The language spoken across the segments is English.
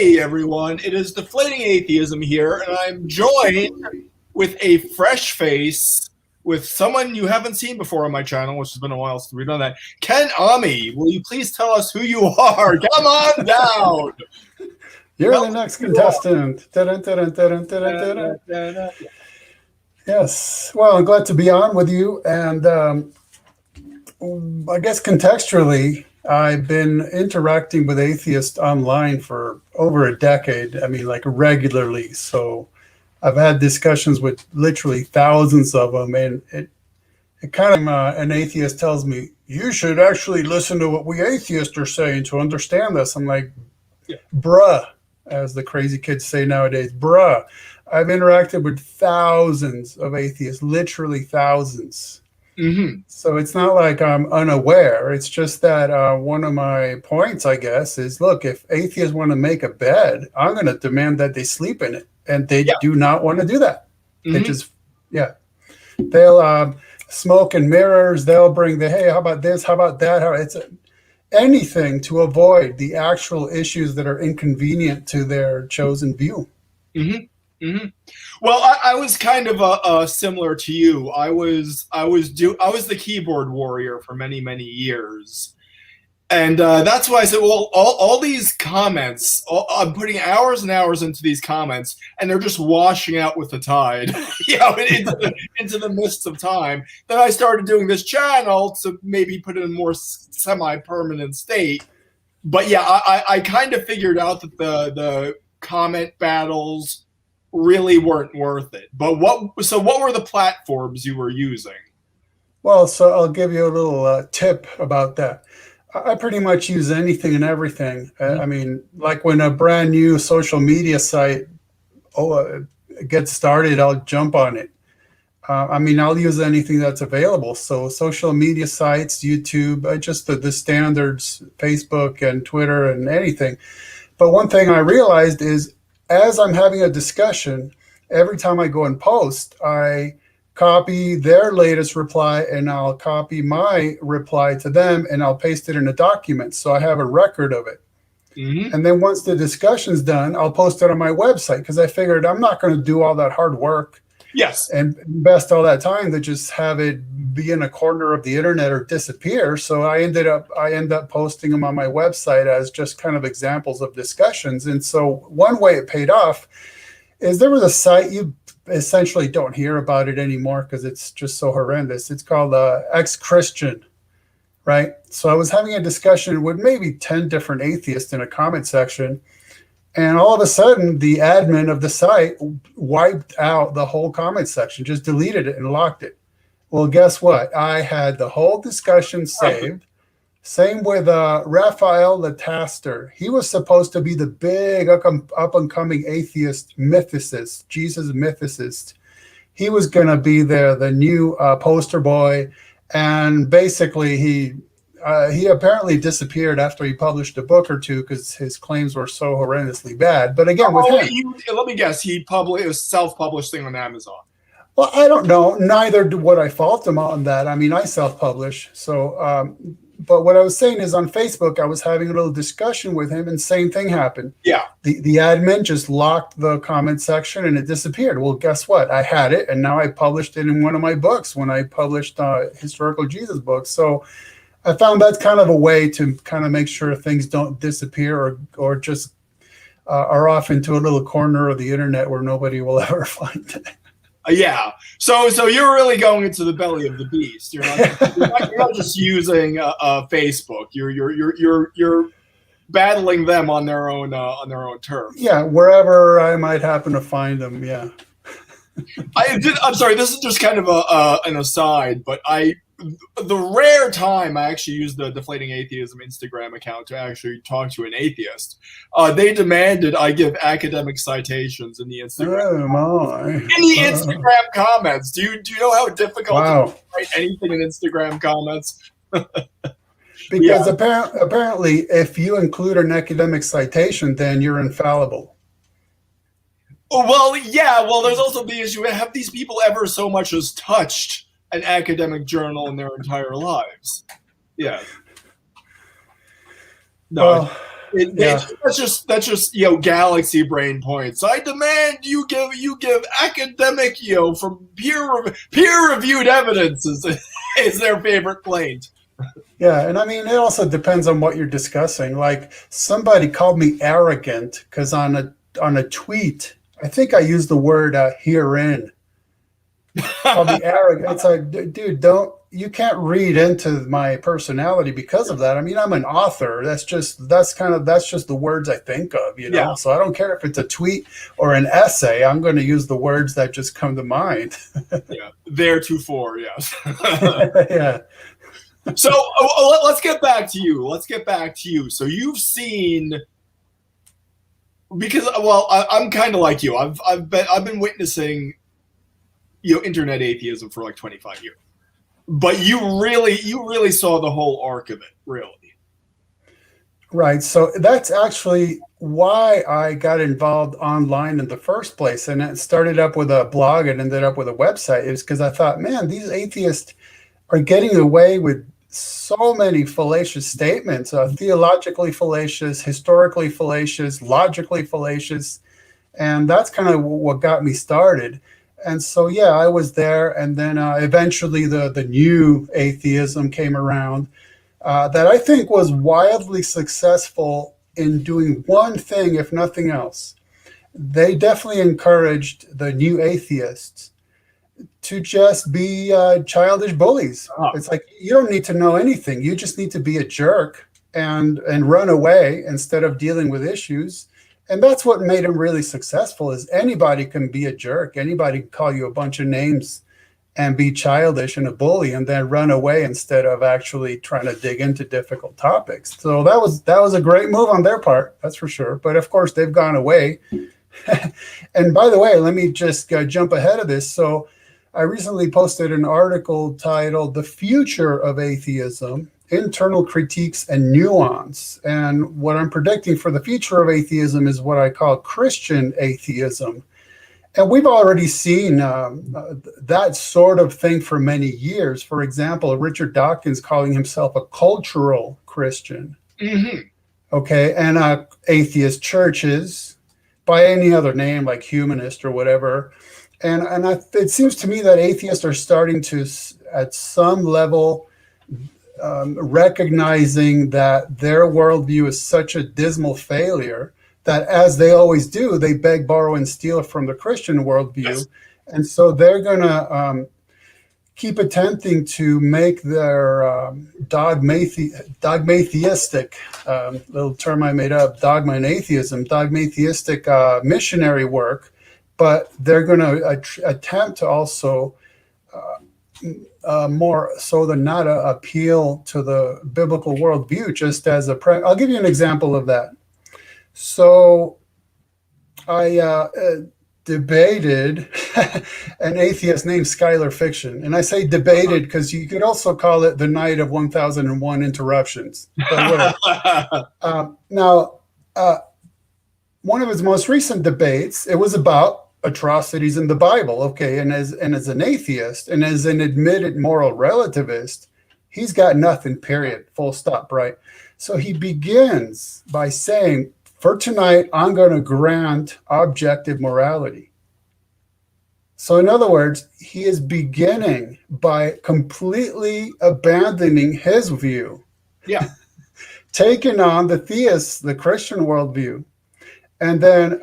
Hey everyone, it is Deflating Atheism here, and I'm joined with a fresh face, with someone you haven't seen before on my channel, which has been a while since we've done that. Ken Ammi, will you please tell us who you are? Come on down! You're the next contestant. Yes. Well, I'm glad to be on with you. And I guess contextually, I've been interacting with atheists online for over a decade. I mean, like regularly. So I've had discussions with literally thousands of them. And it kind of, an atheist tells me, you should actually listen to what we atheists are saying to understand this. I'm like, bruh, as the crazy kids say nowadays, bruh. I've interacted with thousands of atheists, literally thousands. Mm-hmm. So it's not like I'm unaware. It's just that one of my points, I guess, is look, if atheists want to make a bed, I'm going to demand that they sleep in it. And they do not want to do that. Mm-hmm. They just, they'll smoke and mirrors. They'll bring the, hey, how about this? How about that? It's anything to avoid the actual issues that are inconvenient to their chosen view. Mm-hmm. Mm-hmm. Well, I was kind of similar to you. I was the keyboard warrior for many years, and that's why I said, well, all these comments, I'm putting hours and hours into these comments, and they're just washing out with the tide, into the mists of time. Then I started doing this channel to maybe put it in a more semi-permanent state. But yeah, I kind of figured out that the comment battles really weren't worth it. But what were the platforms you were using? Well, so I'll give you a little tip about that. I pretty much use anything and everything. I mean, like when a brand new social media site gets started, I'll jump on it. I mean, I'll use anything that's available. So social media sites, YouTube, just the standards, Facebook and Twitter and anything. But one thing I realized is as I'm having a discussion, every time I go and post, I copy their latest reply and I'll copy my reply to them and I'll paste it in a document. So I have a record of it. Mm-hmm. And then once the discussion's done, I'll post it on my website because I figured I'm not going to do all that hard work. Yes. And invest all that time to just have it be in a corner of the internet or disappear. So I end up posting them on my website as just kind of examples of discussions. And so one way it paid off is there was a site, you essentially don't hear about it anymore because it's just so horrendous. It's called Ex-Christian, right? So I was having a discussion with maybe 10 different atheists in a comment section. And all of a sudden, the admin of the site wiped out the whole comment section, just deleted it and locked it. Well, guess what? I had the whole discussion saved. Same with Raphael Lataster. He was supposed to be the big up-and-coming atheist mythicist, Jesus mythicist. He was going to be the new poster boy. And basically, he apparently disappeared after he published a book or two because his claims were so horrendously bad. But again, with him, let me guess, it was self-published thing on Amazon. Well, I don't know. Neither would I fault him on that. I mean, I self-publish. So, but what I was saying is on Facebook, I was having a little discussion with him, and same thing happened. Yeah. The admin just locked the comment section, and it disappeared. Well, guess what? I had it, and now I published it in one of my books when I published Historical Jesus books. So I found that's kind of a way to kind of make sure things don't disappear or just are off into a little corner of the internet where nobody will ever find it. Yeah. So you're really going into the belly of the beast. You're not just using Facebook. You're battling them on their own turf. Yeah, wherever I might happen to find them. Yeah. I'm sorry. This is just kind of an aside, but the rare time I actually used the Deflating Atheism Instagram account to actually talk to an atheist, they demanded I give academic citations in the Instagram Instagram comments. Do you know how difficult it is to write anything in Instagram comments? Because apparently, if you include an academic citation, then you're infallible. Well, yeah. Well, there's also the issue: have these people ever so much as touched an academic journal in their entire lives? Yeah. No. Well, Yeah. That's just galaxy brain points. I demand you give academic from peer reviewed evidence is their favorite plaint. Yeah, and I mean, it also depends on what you're discussing. Like somebody called me arrogant because on a tweet, I think I used the word herein. Called me arrogant. It's like, dude, you can't read into my personality because of that. I mean, I'm an author. That's just the words I think of, Yeah. So I don't care if it's a tweet or an essay. I'm going to use the words that just come to mind. Yeah, theretofore, yes. Yeah. So let's get back to you. So you've seen, because I'm kind of like you. I've been witnessing internet atheism for like 25 years. But you really saw the whole arc of it, really. Right. So that's actually why I got involved online in the first place. And it started up with a blog and ended up with a website. Is because I thought, man, these atheists are getting away with so many fallacious statements, theologically fallacious, historically fallacious, logically fallacious. And that's kind of what got me started. And so, yeah, I was there. And then eventually the new atheism came around that I think was wildly successful in doing one thing, if nothing else. They definitely encouraged the new atheists to just be childish bullies. Oh. It's like, you don't need to know anything. You just need to be a jerk and run away instead of dealing with issues. And that's what made him really successful, is anybody can be a jerk. Anybody can call you a bunch of names and be childish and a bully and then run away instead of actually trying to dig into difficult topics. So that was a great move on their part, that's for sure. But of course, they've gone away. And by the way, let me just jump ahead of this. So I recently posted an article titled "The Future of Atheism: Internal Critiques and Nuance." And what I'm predicting for the future of atheism is what I call Christian atheism. And we've already seen that sort of thing for many years. For example, Richard Dawkins calling himself a cultural Christian. Mm-hmm. Okay, and atheist churches by any other name like humanist or whatever. And it seems to me that atheists are starting to, at some level, recognizing that their worldview is such a dismal failure that, as they always do, they beg, borrow, and steal from the Christian worldview. Yes. And so they're going to keep attempting to make their dogmatheistic, little term I made up, dogma and atheism, dogmatheistic missionary work, but they're going to attempt to also more so than not appeal to the biblical worldview, just as I'll give you an example of that. So I debated an atheist named Skylar Fiction. And I say debated because you could also call it the night of 1001 interruptions. But now, one of his most recent debates, it was about atrocities in the Bible. Okay, and as an atheist and as an admitted moral relativist, he's got nothing, period, full stop, right? So he begins by saying, for tonight, I'm going to grant objective morality. So in other words, he is beginning by completely abandoning his view. Yeah. Taking on the theist, the Christian worldview, and then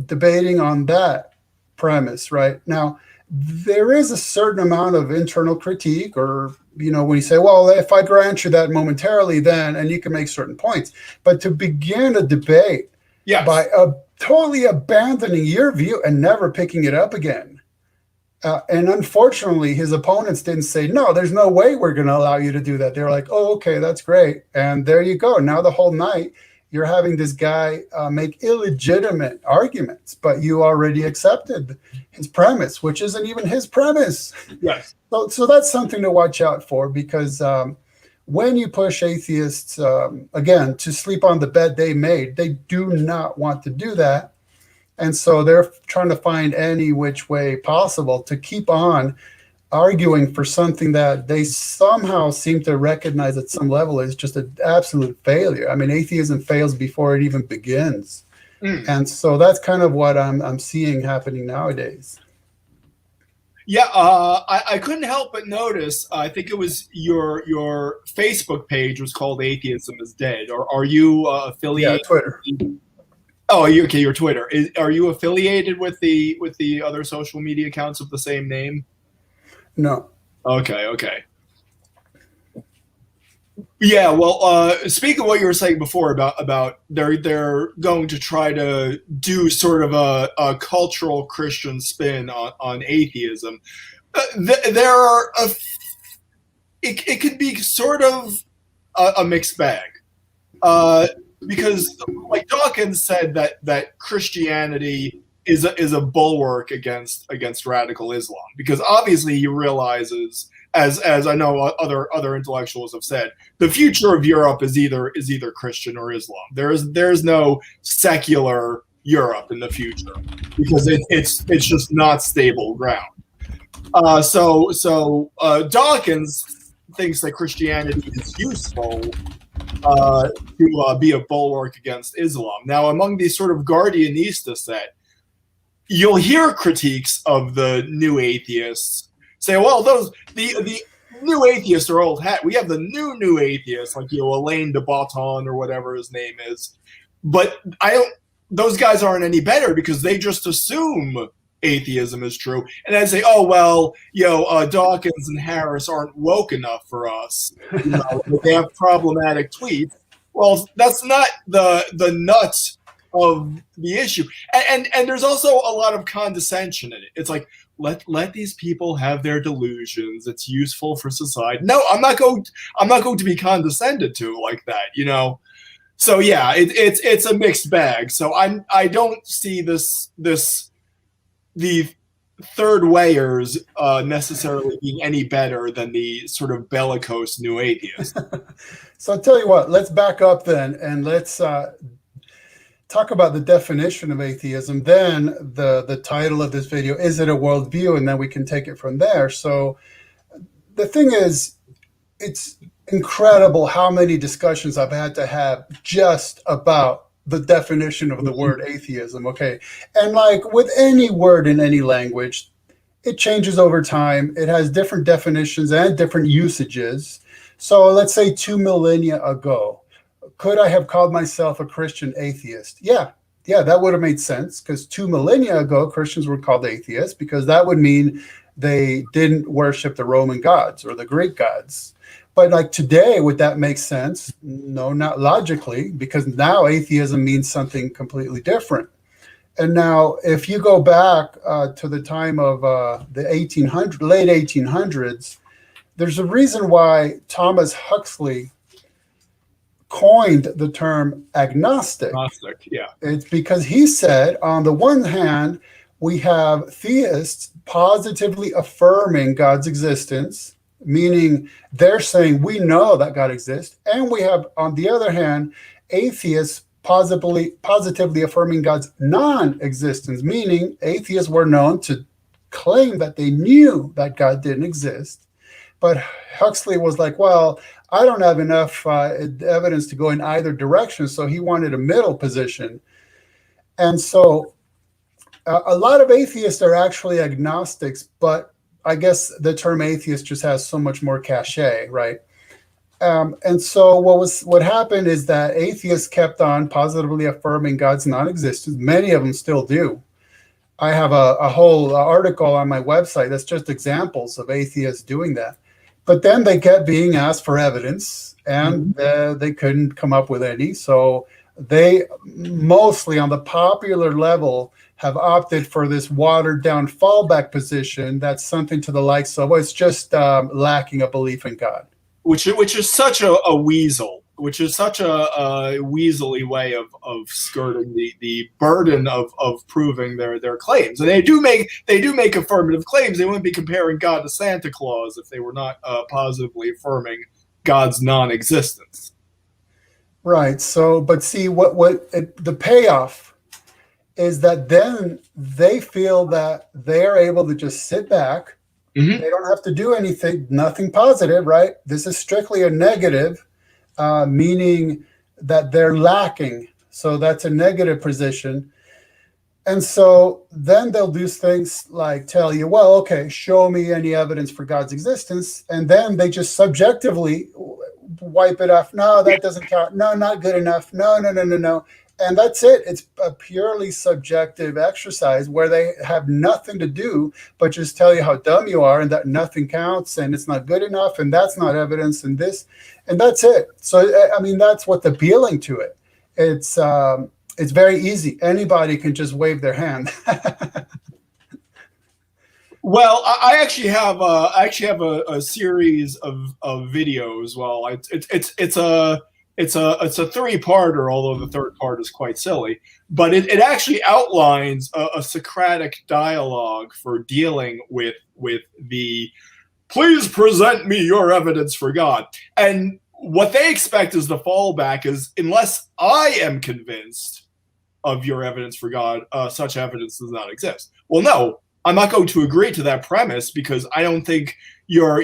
debating on that premise, right? Now, there is a certain amount of internal critique, or, when you say, well, if I grant you that momentarily, then, and you can make certain points, but to begin a debate by totally abandoning your view and never picking it up again. And unfortunately, his opponents didn't say, no, there's no way we're going to allow you to do that. They're like, oh, okay, that's great. And there you go. Now the whole night, you're having this guy make illegitimate arguments, but you already accepted his premise, which isn't even his premise. Yes. So that's something to watch out for, because when you push atheists, again, to sleep on the bed they made, they do not want to do that. And so they're trying to find any which way possible to keep on arguing for something that they somehow seem to recognize at some level is just an absolute failure. I mean, atheism fails before it even begins. And so that's kind of what I'm seeing happening nowadays. Yeah, I couldn't help but notice. I think it was your Facebook page was called "Atheism is Dead." Or are you affiliated? Yeah, Twitter. Oh, okay. Your Twitter. Are you affiliated with the other social media accounts of the same name? No. Okay. Yeah, well, speaking of what you were saying before about they're going to try to do sort of a cultural Christian spin on atheism. There are it could be sort of a mixed bag, because like Dawkins said that Christianity is a bulwark against radical Islam, because obviously he realizes, as I know other intellectuals have said, the future of Europe is either Christian or Islam. There's no secular Europe in the future, because it's just not stable ground. So Dawkins thinks that Christianity is useful to be a bulwark against Islam. Now, among these sort of Guardianista set, you'll hear critiques of the new atheists say, well, the new atheists are old hat. We have the new atheists, like Alain de Botton or whatever his name is. But those guys aren't any better, because they just assume atheism is true. And then say, oh, well, Dawkins and Harris aren't woke enough for us. They have problematic tweets. Well, that's not the nuts of the issue. And there's also a lot of condescension in it. It's like, let these people have their delusions. It's useful for society. No, I'm not going to be condescended to like that, So yeah, it's a mixed bag. So I don't see the third wayers necessarily being any better than the sort of bellicose new atheists. So I'll tell you what, let's back up then, and let's talk about the definition of atheism. Then the title of this video, is it a worldview? And then we can take it from there. So the thing is, it's incredible how many discussions I've had to have just about the definition of the word atheism. Okay. And like with any word in any language, it changes over time. It has different definitions and different usages. So let's say 2 millennia ago, could I have called myself a Christian atheist? Yeah, that would have made sense, because 2 millennia ago, Christians were called atheists, because that would mean they didn't worship the Roman gods or the Greek gods. But like today, would that make sense? No, not logically, because now atheism means something completely different. And now, if you go back to the time of the late 1800s, there's a reason why Thomas Huxley coined the term agnostic. Yeah. It's because he said, on the one hand, we have theists positively affirming God's existence, meaning they're saying we know that God exists. And we have, on the other hand, atheists positively affirming God's non-existence, meaning atheists were known to claim that they knew that God didn't exist. But Huxley was like, well, I don't have enough evidence to go in either direction. So he wanted a middle position. And so a lot of atheists are actually agnostics, but I guess the term atheist just has so much more cachet, right? And so what happened is that atheists kept on positively affirming God's non-existence. Many of them still do. I have a whole article on my website that's just examples of atheists doing that. But then they kept being asked for evidence, and they couldn't come up with any. So they mostly on the popular level have opted for this watered down fallback position. That's something to the likes of, well, it's just lacking a belief in God. Which is such a weasel, which is such a weaselly way of skirting the burden of proving their claims. And they do make affirmative claims. They wouldn't be comparing God to Santa Claus if they were not positively affirming God's non-existence. Right. So, but see, the payoff is that then they feel that they are able to just sit back Mhm. They don't have to do anything, nothing positive, right? This is strictly a negative, meaning that they're lacking. So that's a negative position. And so then they'll do things like tell you, well, okay, show me any evidence for God's existence. And then they just subjectively wipe it off. No, that doesn't count. No, not good enough. No, no, no, no, no. And that's it. It's a purely subjective exercise where they have nothing to do but just tell you how dumb you are and that nothing counts and it's not good enough and that's not evidence and this, and that's it. So, I mean, that's what's appealing to it. It's very easy. Anybody can just wave their hand. Well, I actually have a series of videos. Well, it's a three-parter, although the third part is quite silly. But it actually outlines a Socratic dialogue for dealing with the please present me your evidence for God. And what they expect is the fallback is unless I am convinced of your evidence for God, such evidence does not exist. Well, no, I'm not going to agree to that premise because I don't think you're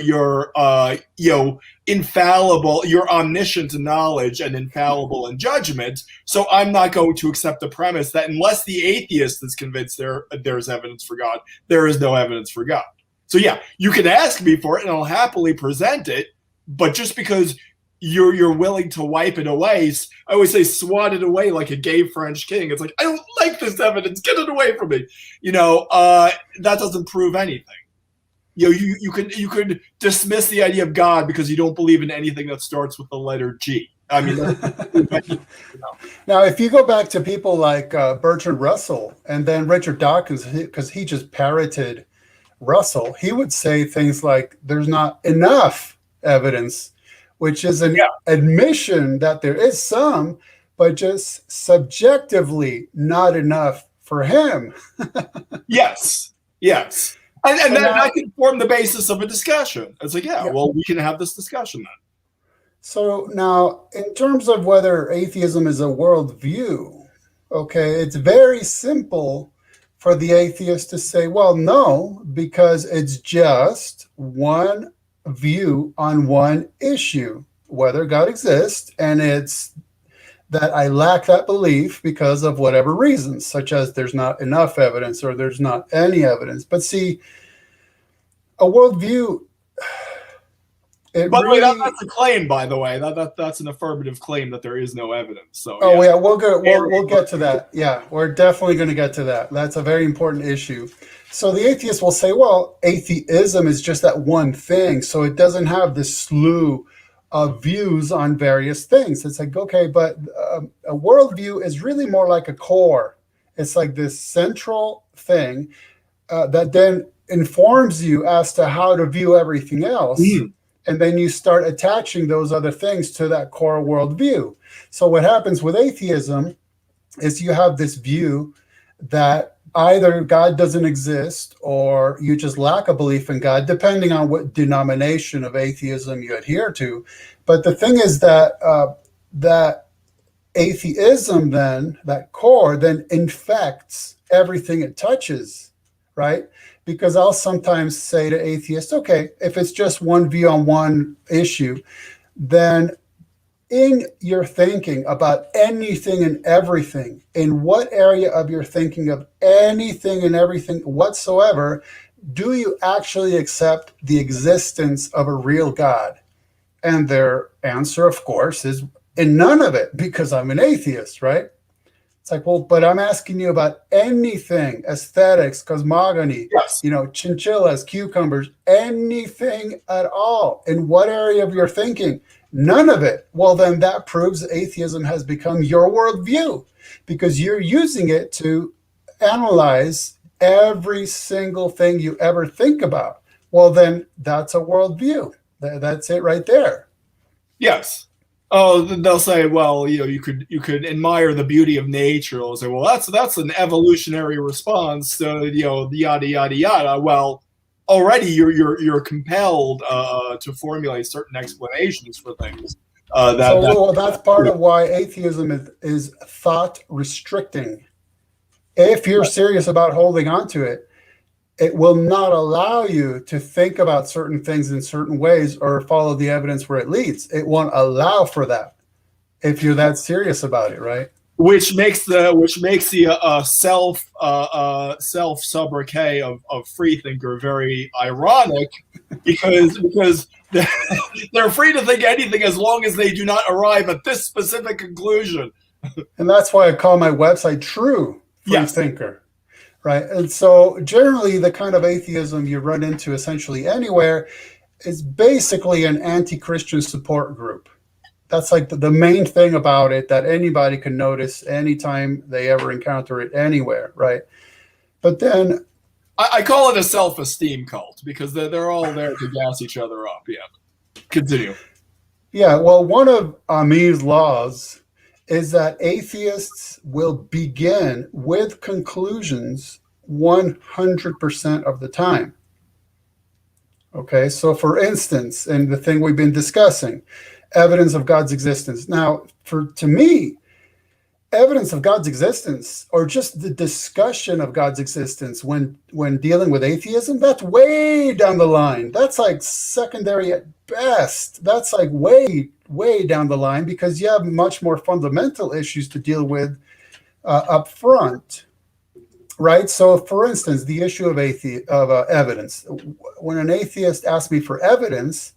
infallible, you're omniscient in knowledge and infallible in judgment. So I'm not going to accept the premise that unless the atheist is convinced there's evidence for God, there is no evidence for God. So yeah, you can ask me for it and I'll happily present it, but just because you're willing to wipe it away, I always say swat it away like a gay French king. It's like, I don't like this evidence, get it away from me. That doesn't prove anything. You could dismiss the idea of God because you don't believe in anything that starts with the letter G. I mean, Now, if you go back to people like Bertrand Russell and then Richard Dawkins, because he just parroted Russell, he would say things like, there's not enough evidence, which is an admission that there is some, but just subjectively not enough for him. Yes. And that can form the basis of a discussion. It's like, well, we can have this discussion then. So now, in terms of whether atheism is a worldview, okay, it's very simple for the atheist to say, well, no, because it's just one view on one issue, whether God exists, and it's that I lack that belief because of whatever reasons, such as there's not enough evidence or there's not any evidence. But see, a worldview, But really, that's a claim, by the way. That's an affirmative claim that there is no evidence. So we'll get to that. Yeah, we're definitely going to get to that. That's a very important issue. So the atheist will say, well, atheism is just that one thing, so it doesn't have this slew of views on various things. It's like, okay, but a worldview is really more like a core. It's like this central thing that then informs you as to how to view everything else. And then you start attaching those other things to that core worldview. So what happens with atheism is you have this view that either God doesn't exist or you just lack a belief in God, depending on what denomination of atheism you adhere to. But the thing is that that atheism then, that core, then infects everything it touches, right? Because I'll sometimes say to atheists, okay, if it's just one view on one issue, then in your thinking about anything and everything, in what area of your thinking of anything and everything whatsoever, do you actually accept the existence of a real God? And their answer, of course, is in none of it, because I'm an atheist, right? It's like, well, but I'm asking you about anything, aesthetics, cosmogony, chinchillas, cucumbers, anything at all. In what area of your thinking? None of it. Well, then that proves atheism has become your worldview because you're using it to analyze every single thing you ever think about. Well, then that's a worldview. That's it right there. Yes. Oh, they'll say, well, you could admire the beauty of nature. They'll say, well, that's an evolutionary response to yada yada yada. Well, already you're compelled to formulate certain explanations for things. That's part of why atheism is thought restricting. If you're serious about holding on to it, it will not allow you to think about certain things in certain ways or follow the evidence where it leads. It won't allow for that if you're that serious about it, right? Which makes the self sobriquet of freethinker very ironic, because they're free to think anything as long as they do not arrive at this specific conclusion. And that's why I call my website True Freethinker. Right. And so generally the kind of atheism you run into essentially anywhere is basically an anti-Christian support group. That's like the main thing about it that anybody can notice anytime they ever encounter it anywhere. Right. But then I call it a self-esteem cult because they're all there to gas each other up. Yeah. Continue. Yeah. Well, one of Ammi's laws is that atheists will begin with conclusions 100% of the time. Okay, so for instance, and the thing we've been discussing, evidence of God's existence. Now, to me, evidence of God's existence, or just the discussion of God's existence when dealing with atheism, that's way down the line. That's like secondary at best. That's like way down the line, because you have much more fundamental issues to deal with up front, right? So, for instance, the issue of evidence. When an atheist asks me for evidence,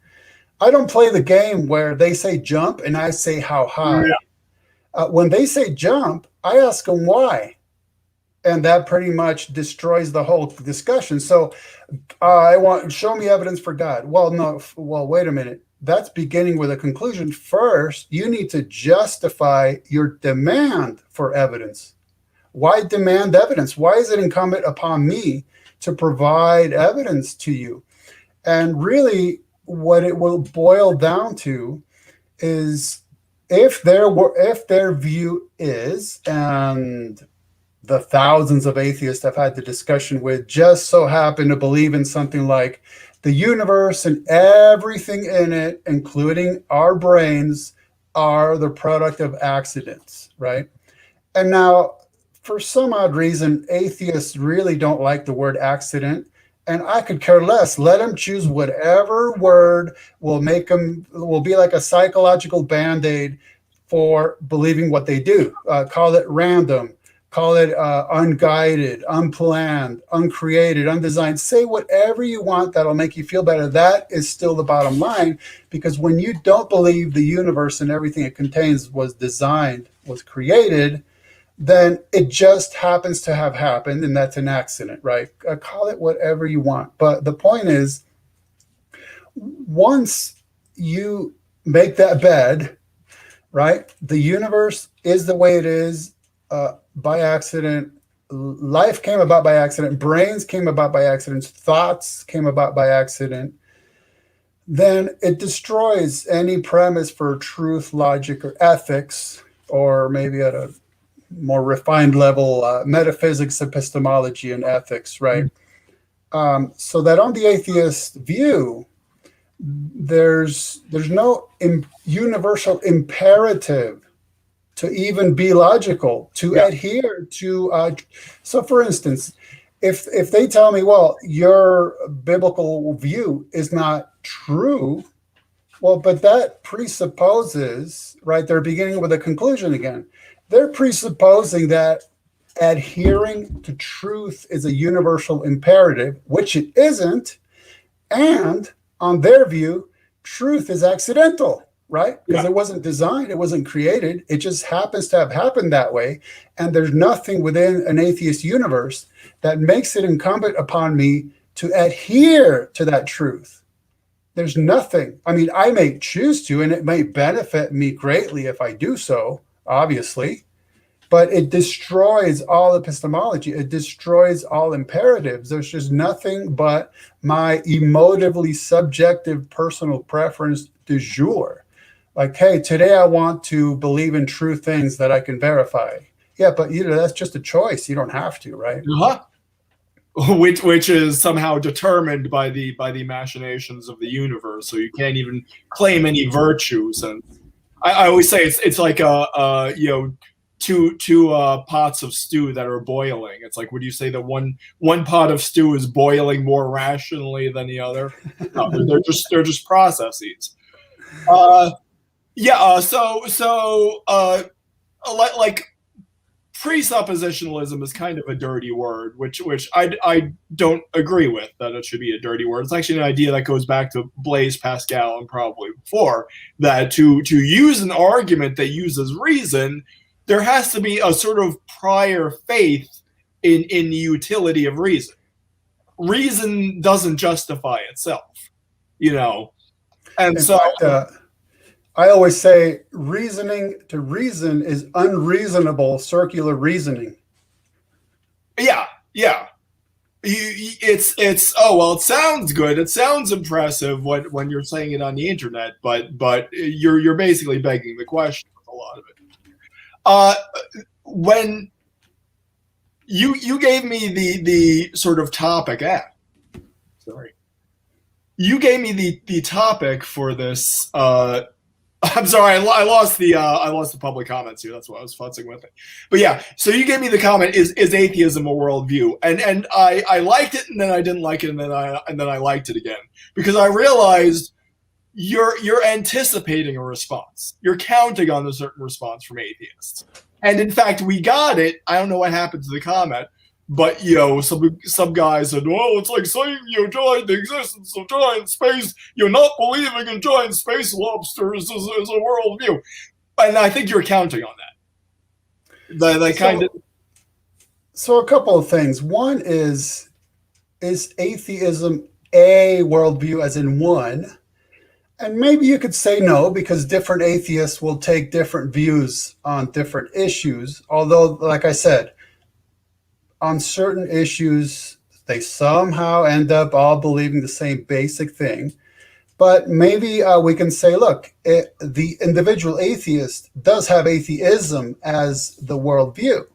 I don't play the game where they say jump and I say how high. Yeah. When they say jump, I ask them why. And that pretty much destroys the whole discussion. So show me evidence for God. Well, no, wait a minute. That's beginning with a conclusion. First, you need to justify your demand for evidence. Why demand evidence? Why is it incumbent upon me to provide evidence to you? And really, what it will boil down to is if their view is, and the thousands of atheists I've had the discussion with just so happen to believe in something like the universe and everything in it, including our brains, are the product of accidents, right? And now, for some odd reason, atheists really don't like the word accident, and I could care less. Let them choose whatever word will be like a psychological Band-Aid for believing what they do. Call it random, call it unguided, unplanned, uncreated, undesigned. Say whatever you want that'll make you feel better. That is still the bottom line, because when you don't believe the universe and everything it contains was designed, was created, then it just happens to have happened, and that's an accident, right? Call it whatever you want. But the point is, once you make that bed, right, the universe is the way it is by accident. Life came about by accident. Brains came about by accident. Thoughts came about by accident. Then it destroys any premise for truth, logic, or ethics, or maybe at a more refined level, metaphysics, epistemology, and ethics, right? So that on the atheist view, there's no universal imperative to even be logical, to adhere to. So, for instance, if they tell me, well, your biblical view is not true, well, but that presupposes, right? They're beginning with a conclusion again. They're presupposing that adhering to truth is a universal imperative, which it isn't. And on their view, truth is accidental, right? Because it wasn't designed, it wasn't created. It just happens to have happened that way. And there's nothing within an atheist universe that makes it incumbent upon me to adhere to that truth. There's nothing. I mean, I may choose to, and it may benefit me greatly if I do so, obviously, but it destroys all epistemology. It destroys all imperatives. There's just nothing but my emotively subjective personal preference du jour. Like, hey, today I want to believe in true things that I can verify. Yeah, but that's just a choice. You don't have to, right? Which is somehow determined by the machinations of the universe. So you can't even claim any virtues. And I always say it's like two pots of stew that are boiling. It's like, would you say that one pot of stew is boiling more rationally than the other? No, they're just processes. Like presuppositionalism is kind of a dirty word, which I don't agree with that it should be a dirty word. It's actually an idea that goes back to Blaise Pascal and probably before, that to use an argument that uses reason, there has to be a sort of prior faith in the utility of reason. Reason doesn't justify itself, and in so. fact, I always say reasoning to reason is unreasonable circular reasoning. Yeah. It's oh well, it sounds good. It sounds impressive when you're saying it on the internet, but you're basically begging the question with a lot of it. When you gave me the sort of topic, you gave me the topic for this. I'm sorry, I lost the public comments here. That's why I was futzing with it. But yeah, so you gave me the comment: is atheism a worldview? And I liked it, and then I didn't like it, and then I liked it again, because I realized you're anticipating a response. You're counting on a certain response from atheists, and in fact, we got it. I don't know what happened to the comment, but some guy said, "Well, it's like saying the existence of giant space. You're not believing in giant space lobsters as a worldview," and I think you're counting on that. So a couple of things. One is atheism a worldview, as in one? And maybe you could say no, because different atheists will take different views on different issues. Although, like I said, on certain issues, they somehow end up all believing the same basic thing. But maybe we can say, look, the individual atheist does have atheism as the worldview,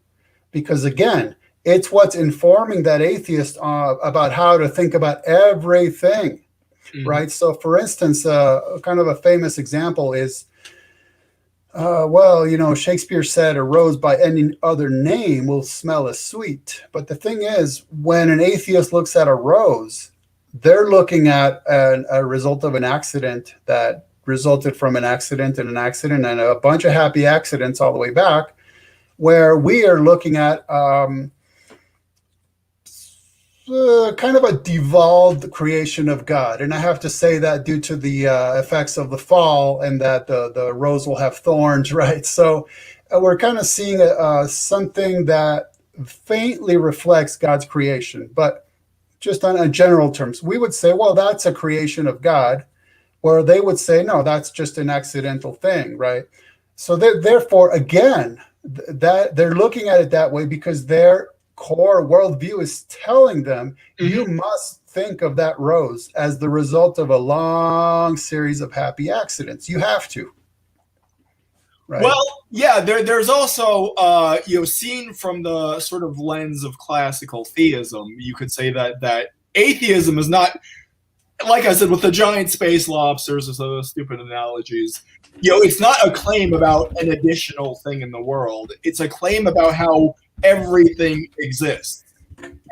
because again, it's what's informing that atheist about how to think about everything, right? So for instance, kind of a famous example is, Shakespeare said a rose by any other name will smell as sweet. But the thing is, when an atheist looks at a rose, they're looking at a result of an accident that resulted from an accident and a bunch of happy accidents all the way back, where we are looking at kind of a devolved creation of God. And I have to say that due to the effects of the fall, and that the rose will have thorns, right? So we're kind of seeing something that faintly reflects God's creation. But just on a general terms, we would say, well, that's a creation of God, where they would say, no, that's just an accidental thing, right? So therefore, again, that they're looking at it that way because their core worldview is telling them, you must think of that rose as the result of a long series of happy accidents. You have to. Right? Well, yeah, there's also, seen from the sort of lens of classical theism, you could say that atheism is not, like I said, with the giant space lobsters or some of those stupid analogies, it's not a claim about an additional thing in the world. It's a claim about how everything exists.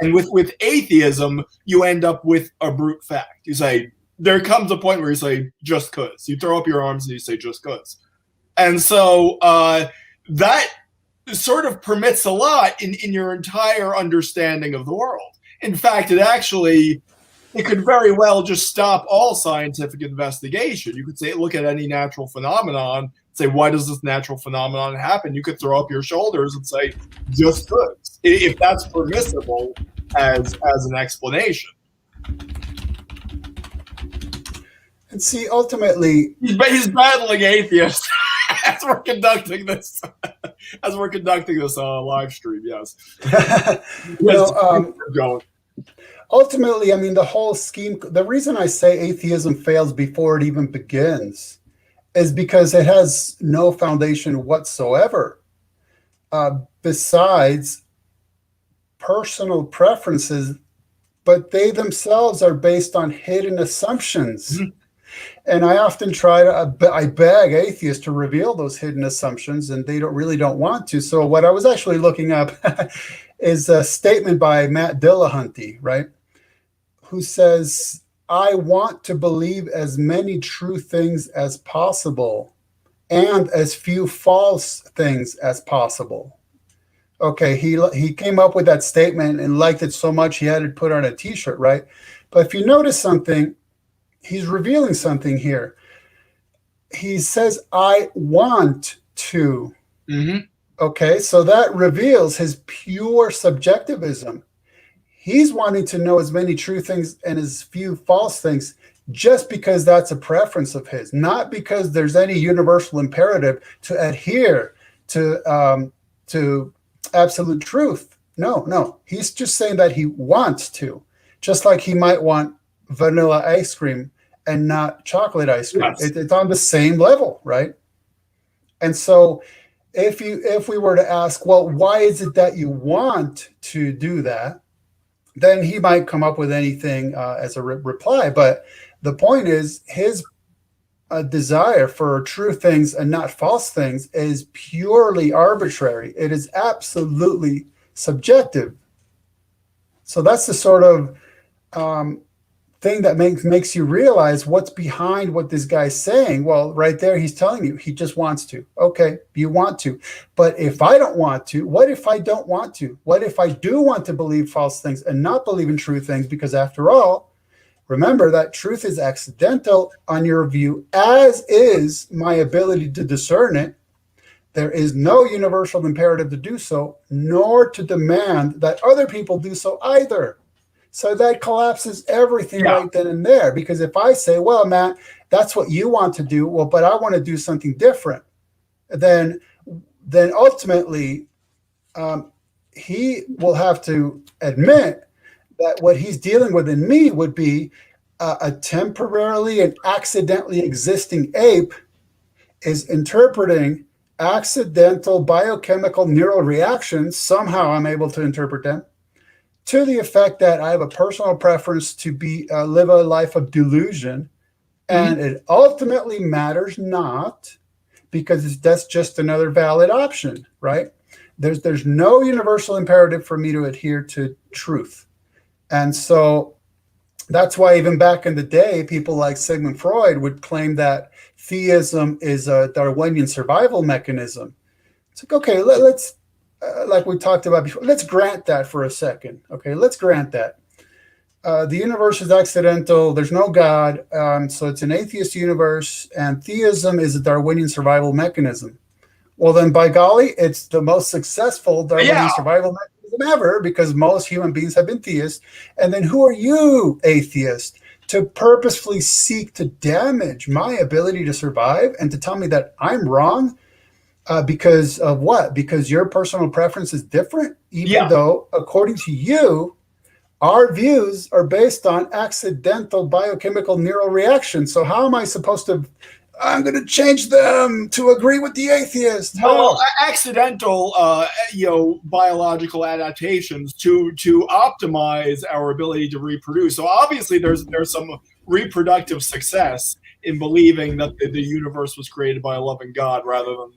And with atheism, you end up with a brute fact. You say, there comes a point where you say, just cause. You throw up your arms and you say, just cause. And so that sort of permits a lot in your entire understanding of the world. In fact, it could very well just stop all scientific investigation. You could say, look at any natural phenomenon, say, why does this natural phenomenon happen? You could throw up your shoulders and say, just cause, if that's permissible as an explanation. And see, ultimately, he's battling atheists as we're conducting this live stream. Yes. Ultimately, I mean, the whole scheme, the reason I say atheism fails before it even begins is because it has no foundation whatsoever, besides personal preferences, but they themselves are based on hidden assumptions. And I often try to, I beg atheists to reveal those hidden assumptions, and they really don't want to. So what I was actually looking up is a statement by Matt Dillahunty, right? Who says, I want to believe as many true things as possible and as few false things as possible. Okay, he came up with that statement and liked it so much he had it put on a t-shirt, right? But if you notice something, he's revealing something here. He says, I want to. Mm-hmm. Okay, so that reveals his pure subjectivism. He's wanting to know as many true things and as few false things just because that's a preference of his, not because there's any universal imperative to adhere to absolute truth. No. He's just saying that he wants to, just like he might want vanilla ice cream and not chocolate ice cream. Yes. It's on the same level, right? And so if we were to ask, well, why is it that you want to do that? Then he might come up with anything as a reply. But the point is, his desire for true things and not false things is purely arbitrary. It is absolutely subjective. So that's the sort of thing that makes you realize what's behind what this guy's saying. Well, right there, he's telling you he just wants to. Okay, you want to. But if I don't want to, what if I don't want to? What if I do want to believe false things and not believe in true things? Because after all, remember that truth is accidental on your view, as is my ability to discern it. There is no universal imperative to do so, nor to demand that other people do so either. So that collapses everything right then and there. Because if I say, well, Matt, that's what you want to do, well, but I want to do something different, then ultimately he will have to admit that what he's dealing with in me would be a temporarily and accidentally existing ape is interpreting accidental biochemical neural reactions. Somehow I'm able to interpret them to the effect that I have a personal preference to live a life of delusion, and it ultimately matters not, because that's just another valid option, right? There's no universal imperative for me to adhere to truth. And so that's why even back in the day, people like Sigmund Freud would claim that theism is a Darwinian survival mechanism. It's like, okay, let's like we talked about before, let's grant that for a second. Okay, let's grant that. The universe is accidental. There's no God. So it's an atheist universe, and theism is a Darwinian survival mechanism. Well, then, by golly, it's the most successful Darwinian survival mechanism ever, because most human beings have been theists. And then who are you, atheist, to purposefully seek to damage my ability to survive and to tell me that I'm wrong? Because of what? Because your personal preference is different, even though, according to you, our views are based on accidental biochemical neural reactions. So how am I supposed to? I'm going to change them to agree with the atheist. Well, accidental, biological adaptations to optimize our ability to reproduce. So obviously, there's some reproductive success in believing that the universe was created by a loving God, rather than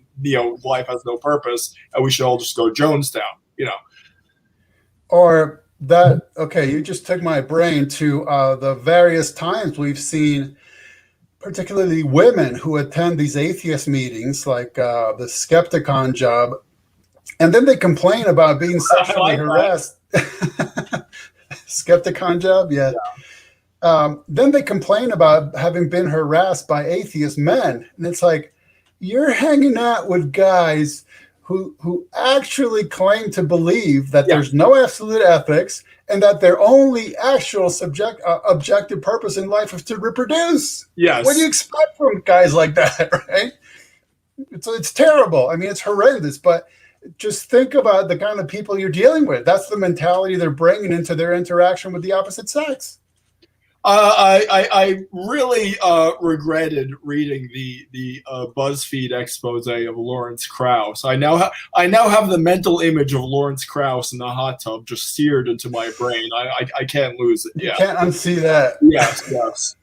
life has no purpose and we should all just go Jonestown. Or that. Okay, you just took my brain to the various times we've seen, particularly women who attend these atheist meetings, like the Skepticon job, and then they complain about being sexually harassed. Skepticon job, yeah. Then they complain about having been harassed by atheist men, and it's like, you're hanging out with guys who actually claim to believe that there's no absolute ethics and that their only actual objective purpose in life is to reproduce. Yes. What do you expect from guys like that, right? It's terrible. I mean, it's horrendous, but just think about the kind of people you're dealing with. That's the mentality they're bringing into their interaction with the opposite sex. I really regretted reading the BuzzFeed expose of Lawrence Krauss. I now have the mental image of Lawrence Krauss in the hot tub just seared into my brain. I can't lose it. You can't unsee that. Yes.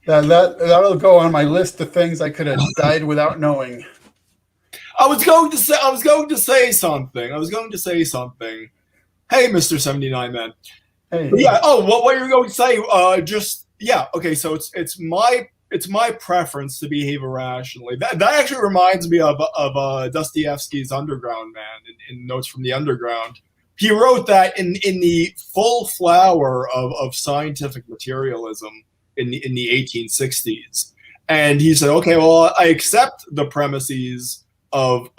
That'll go on my list of things I could have died without knowing. I was going to say something. Hey, Mr. 79 Man. Hey. Yeah. Oh, what you were going to say? Okay. So it's my preference to behave irrationally. That actually reminds me of Dostoevsky's Underground Man in Notes from the Underground. He wrote that in the full flower of scientific materialism in the 1860s, and he said, okay, well, I accept the premises of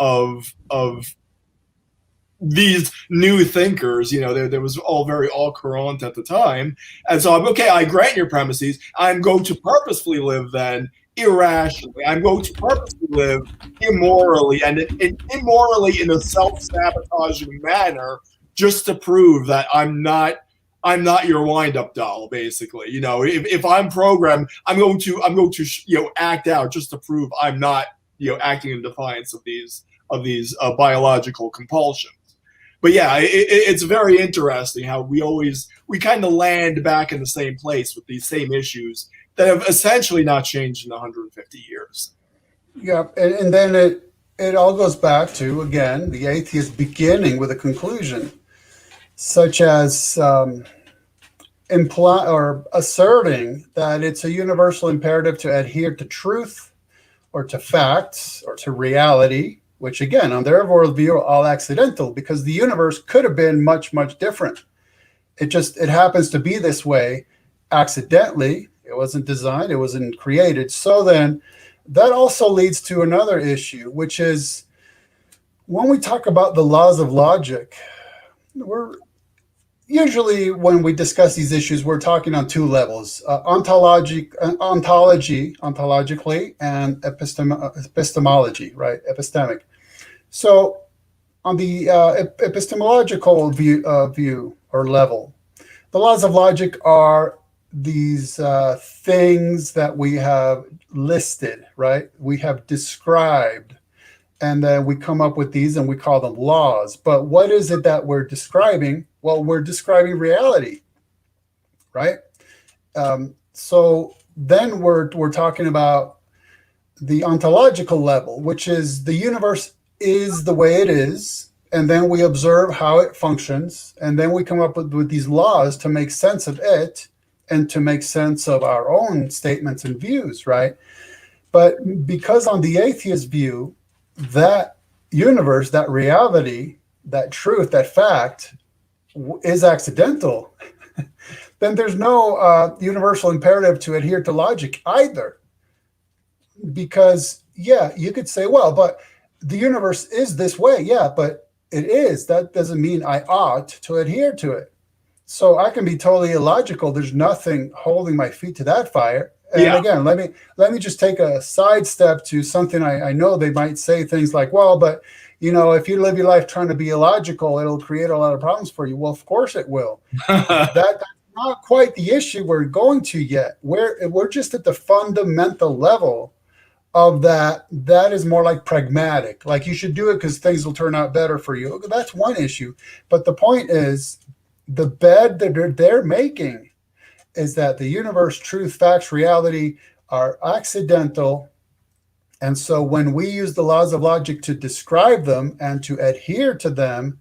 these new thinkers. There was all current at the time, and so I grant your premises. I'm going to purposefully live then irrationally. I'm going to purposely live immorally and immorally in a self-sabotaging manner, just to prove that I'm not your wind-up doll. Basically, if I'm programmed, I'm going to act out just to prove I'm not acting in defiance of these biological compulsions. But yeah, it's very interesting how we kind of land back in the same place with these same issues that have essentially not changed in 150 years. Yeah, and then it all goes back to, again, the atheist beginning with a conclusion, such as asserting that it's a universal imperative to adhere to truth or to facts or to reality, which again, on their worldview, are all accidental, because the universe could have been much, much different. It happens to be this way accidentally. It wasn't designed, it wasn't created. So then that also leads to another issue, which is when we talk about the laws of logic, we're usually, when we discuss these issues, we're talking on two levels, ontologically and epistemology, right? Epistemic. So on the epistemological view or level, the laws of logic are these things that we have listed, right? We have described, and then we come up with these and we call them laws. But what is it that we're describing? Well, we're describing reality, right? So then we're talking about the ontological level, which is the universe is the way it is, and then we observe how it functions, and then we come up with these laws to make sense of it and to make sense of our own statements and views, right? But because on the atheist view, that universe, that reality, that truth, that fact is accidental, then there's no universal imperative to adhere to logic either. Because, yeah, you could say, well, but the universe is this way. Yeah, but it is. That doesn't mean I ought to adhere to it. So I can be totally illogical. There's nothing holding my feet to that fire. And again, let me just take a sidestep to something I know they might say things like, well, but if you live your life trying to be illogical, it'll create a lot of problems for you. Well, of course it will. That's not quite the issue we're going to yet. We're just at the fundamental level of that. That is more like pragmatic. Like you should do it because things will turn out better for you. That's one issue. But the point is, the bed that they're making is that the universe, truth, facts, reality are accidental. And so when we use the laws of logic to describe them and to adhere to them,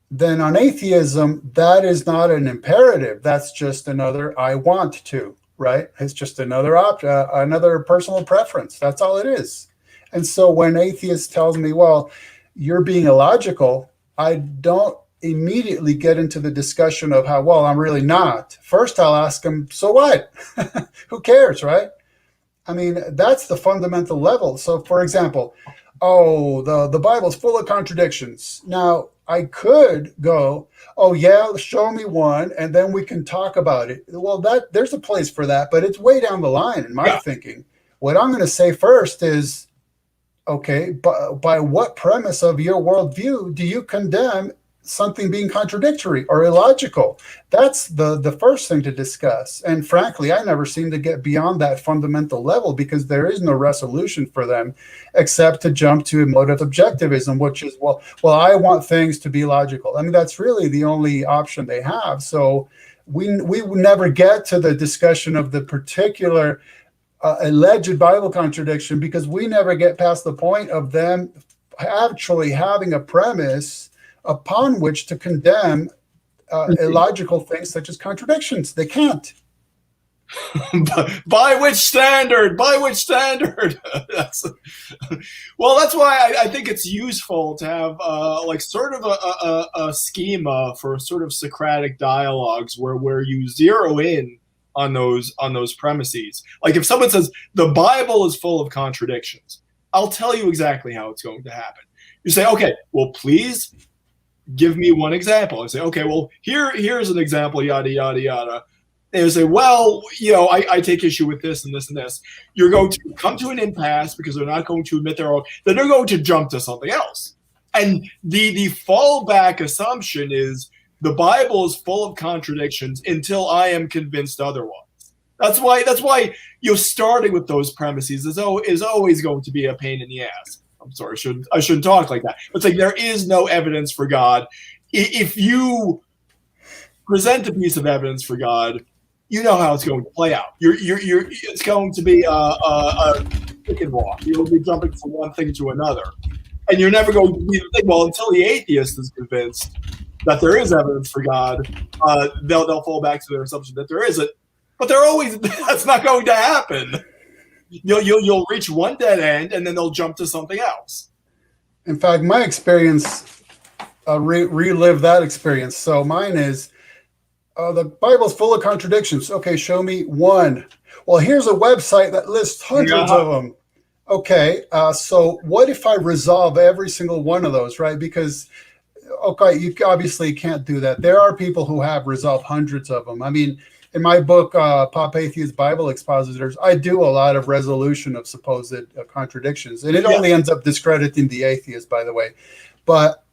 then on atheism, that is not an imperative. That's just another I want to, right? It's just another another personal preference. That's all it is. And so when atheist tells me, well, you're being illogical, I don't immediately get into the discussion of how, well, I'm really not. First, I'll ask them, so what? Who cares, right? I mean, that's the fundamental level. So, for example, the Bible's full of contradictions. Now, I could go, oh, yeah, show me one, and then we can talk about it. Well, there's a place for that, but it's way down the line in my thinking. What I'm going to say first is, okay, by what premise of your worldview do you condemn something being contradictory or illogical? That's the first thing to discuss. And frankly, I never seem to get beyond that fundamental level because there is no resolution for them except to jump to emotive objectivism, which is, well, I want things to be logical. I mean, that's really the only option they have. So we never get to the discussion of the particular alleged Bible contradiction, because we never get past the point of them actually having a premise upon which to condemn illogical things such as contradictions. They can't. By which standard? By which standard? Well, that's why I think it's useful to have like sort of a schema for sort of Socratic dialogues where you zero in on those premises. Like if someone says the Bible is full of contradictions, I'll tell you exactly how it's going to happen. You say, okay, well, please give me one example. I say, okay, well, here's an example, yada, yada, yada. And you say, well, I take issue with this and this and this. You're going to come to an impasse because they're not going to admit their own, then they're going to jump to something else. And the fallback assumption is the Bible is full of contradictions until I am convinced otherwise. That's why starting with those premises is always going to be a pain in the ass. I'm sorry, I shouldn't talk like that. It's like there is no evidence for God. If you present a piece of evidence for God, you know how it's going to play out. It's going to be a chicken walk. You'll be jumping from one thing to another, and you're never going to be the thing. Well, until the atheist is convinced that there is evidence for God, they'll fall back to their assumption that there isn't. But that's not going to happen. You'll reach one dead end, and then they'll jump to something else. In fact, my experience, relive that experience. So mine is, the Bible's full of contradictions. Okay, show me one. Well, here's a website that lists hundreds of them. Okay, so what if I resolve every single one of those, right? Because, okay, you obviously can't do that. There are people who have resolved hundreds of them. I mean, in my book, Pop Atheist Bible Expositors, I do a lot of resolution of supposed contradictions. And it only ends up discrediting the atheist, by the way. But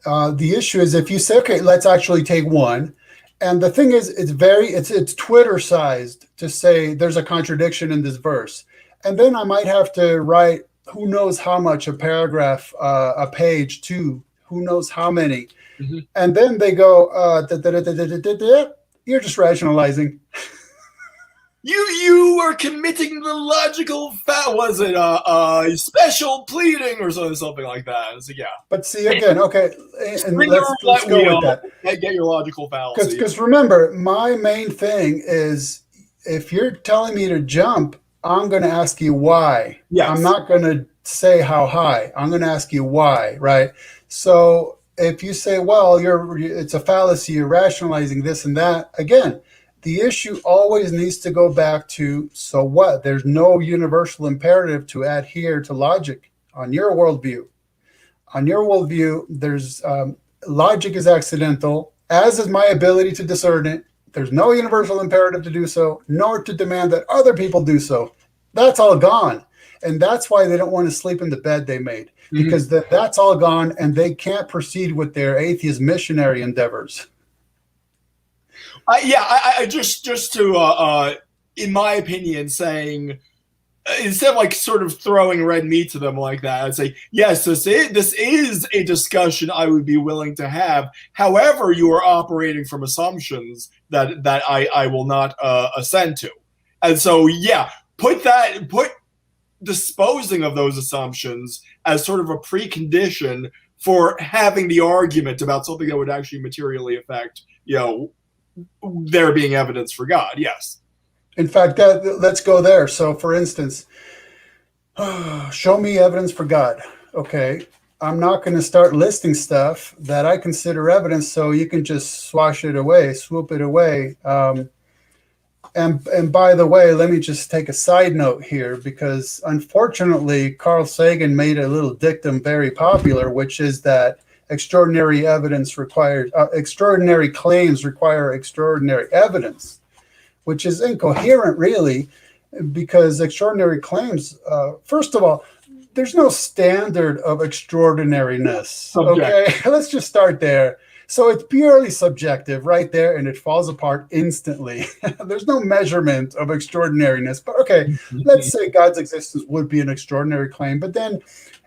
the issue is if you say, okay, let's actually take one. And the thing is, it's Twitter-sized to say there's a contradiction in this verse. And then I might have to write who knows how much, a paragraph, a page, two, who knows how many. Mm-hmm. And then they go, you're just rationalizing. You are committing the logical was it special pleading or something like that? It's like, yeah. But see again, okay, and let's go with that. Get your logical fallacy. Because remember, my main thing is if you're telling me to jump, I'm going to ask you why. Yes. I'm not going to say how high. I'm going to ask you why, right? So if you say, well, it's a fallacy, you're rationalizing this and that, again, the issue always needs to go back to, so what? There's no universal imperative to adhere to logic on your worldview. On your worldview, there's logic is accidental, as is my ability to discern it. There's no universal imperative to do so, nor to demand that other people do so. That's all gone. And that's why they don't want to sleep in the bed they made, because that's all gone and they can't proceed with their atheist missionary endeavors. I just to, in my opinion, saying, instead of like sort of throwing red meat to them like that, I'd say, yes, this is a discussion I would be willing to have. However, you are operating from assumptions that I will not assent to. And so, yeah, put disposing of those assumptions as sort of a precondition for having the argument about something that would actually materially affect, there being evidence for God. Yes. In fact, let's go there. So, for instance, show me evidence for God. Okay, I'm not going to start listing stuff that I consider evidence, so you can just swoop it away. And by the way, let me just take a side note here, because unfortunately, Carl Sagan made a little dictum very popular, which is that extraordinary claims require extraordinary evidence, which is incoherent, really, because extraordinary claims, first of all, there's no standard of extraordinariness. Okay, let's just start there. So it's purely subjective right there, and it falls apart instantly. There's no measurement of extraordinariness. But okay, let's say God's existence would be an extraordinary claim, but then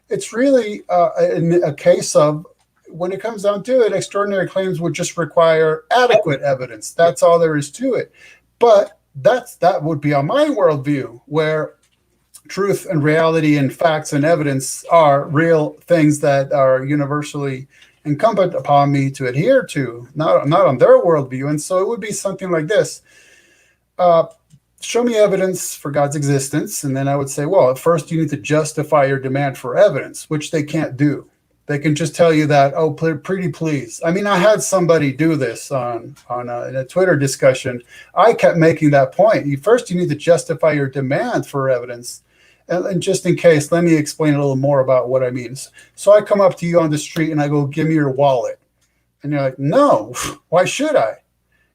it's really a case of, when it comes down to it, extraordinary claims would just require adequate evidence. That's all there is to it. But that would be on my worldview, where truth and reality and facts and evidence are real things that are universally incumbent upon me to adhere to, not on their worldview. And so it would be something like this. Show me evidence for God's existence. And then I would say, well, at first you need to justify your demand for evidence, which they can't do. They can just tell you that, oh, pretty please. I mean, I had somebody do this in a Twitter discussion. I kept making that point. First, you need to justify your demand for evidence. And just in case, let me explain a little more about what I mean. So I come up to you on the street and I go, give me your wallet. And you're like, no, why should I?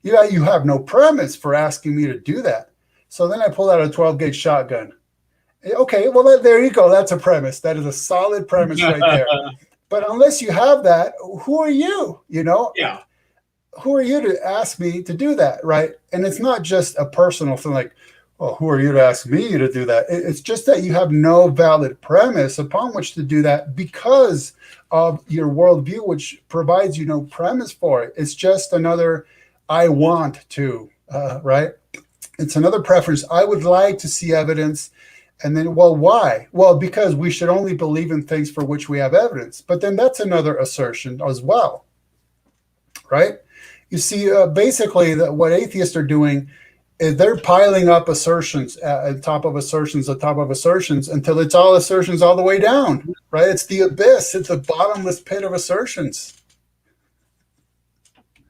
You have no premise for asking me to do that. So then I pull out a 12-gauge shotgun. Okay, well, there you go. That's a premise. That is a solid premise right there. But unless you have that, who are you? Yeah. Who are you to ask me to do that, right? And it's not just a personal thing like, well, who are you to ask me to do that? It's just that you have no valid premise upon which to do that because of your worldview, which provides you no premise for it. It's just another I want to, right? It's another preference. I would like to see evidence. And then, well, why? Well, because we should only believe in things for which we have evidence. But then that's another assertion as well, right? You see, basically, what atheists are doing is they're piling up assertions on top of assertions on top of assertions until it's all assertions all the way down, right? It's the abyss. It's the bottomless pit of assertions.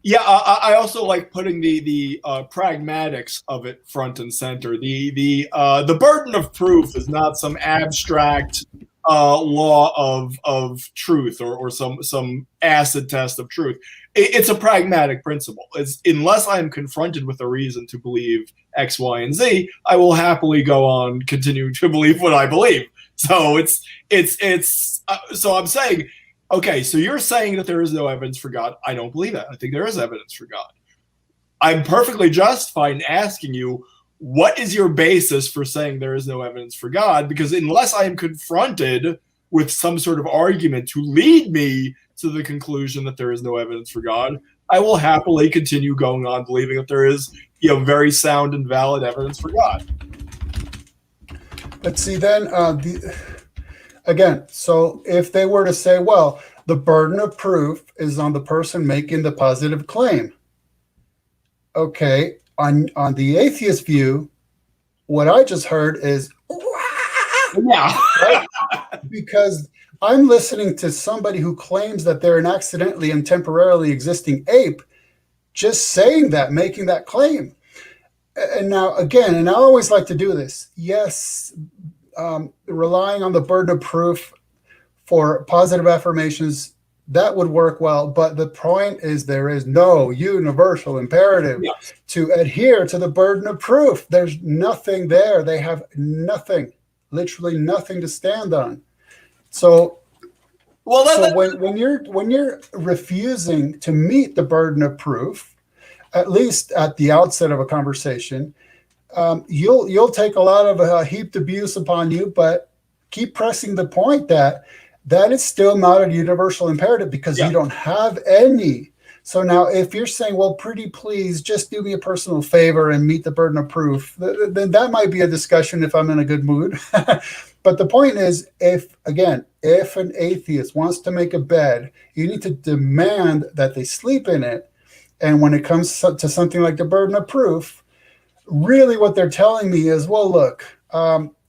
Yeah, I also like putting the pragmatics of it front and center. The burden of proof is not some abstract law of truth or some acid test of truth. It's a pragmatic principle. It's unless I am confronted with a reason to believe X, Y, and Z, I will happily go on continuing to believe what I believe. So so I'm saying, okay, so you're saying that there is no evidence for God. I don't believe that. I think there is evidence for God. I'm perfectly justified in asking you, what is your basis for saying there is no evidence for God? Because unless I am confronted with some sort of argument to lead me to the conclusion that there is no evidence for God, I will happily continue going on believing that there is, very sound and valid evidence for God. But see, then again, so if they were to say, well, the burden of proof is on the person making the positive claim. Okay, on the atheist view, what I just heard is, yeah, right? Because I'm listening to somebody who claims that they're an accidentally and temporarily existing ape, just saying that, making that claim. And now, again, and I always like to do this, yes, relying on the burden of proof for positive affirmations, that would work well. But the point is there is no universal imperative to adhere to the burden of proof. There's nothing there. They have nothing, literally nothing to stand on. So, when you're refusing to meet the burden of proof, at least at the outset of a conversation, you'll take a lot of heaped abuse upon you, but keep pressing the point that is still not a universal imperative because you don't have any. So now if you're saying, well, pretty please just do me a personal favor and meet the burden of proof, then that might be a discussion if I'm in a good mood. But the point is, if an atheist wants to make a bed, you need to demand that they sleep in it. And when it comes to something like the burden of proof, really what they're telling me is, well, look,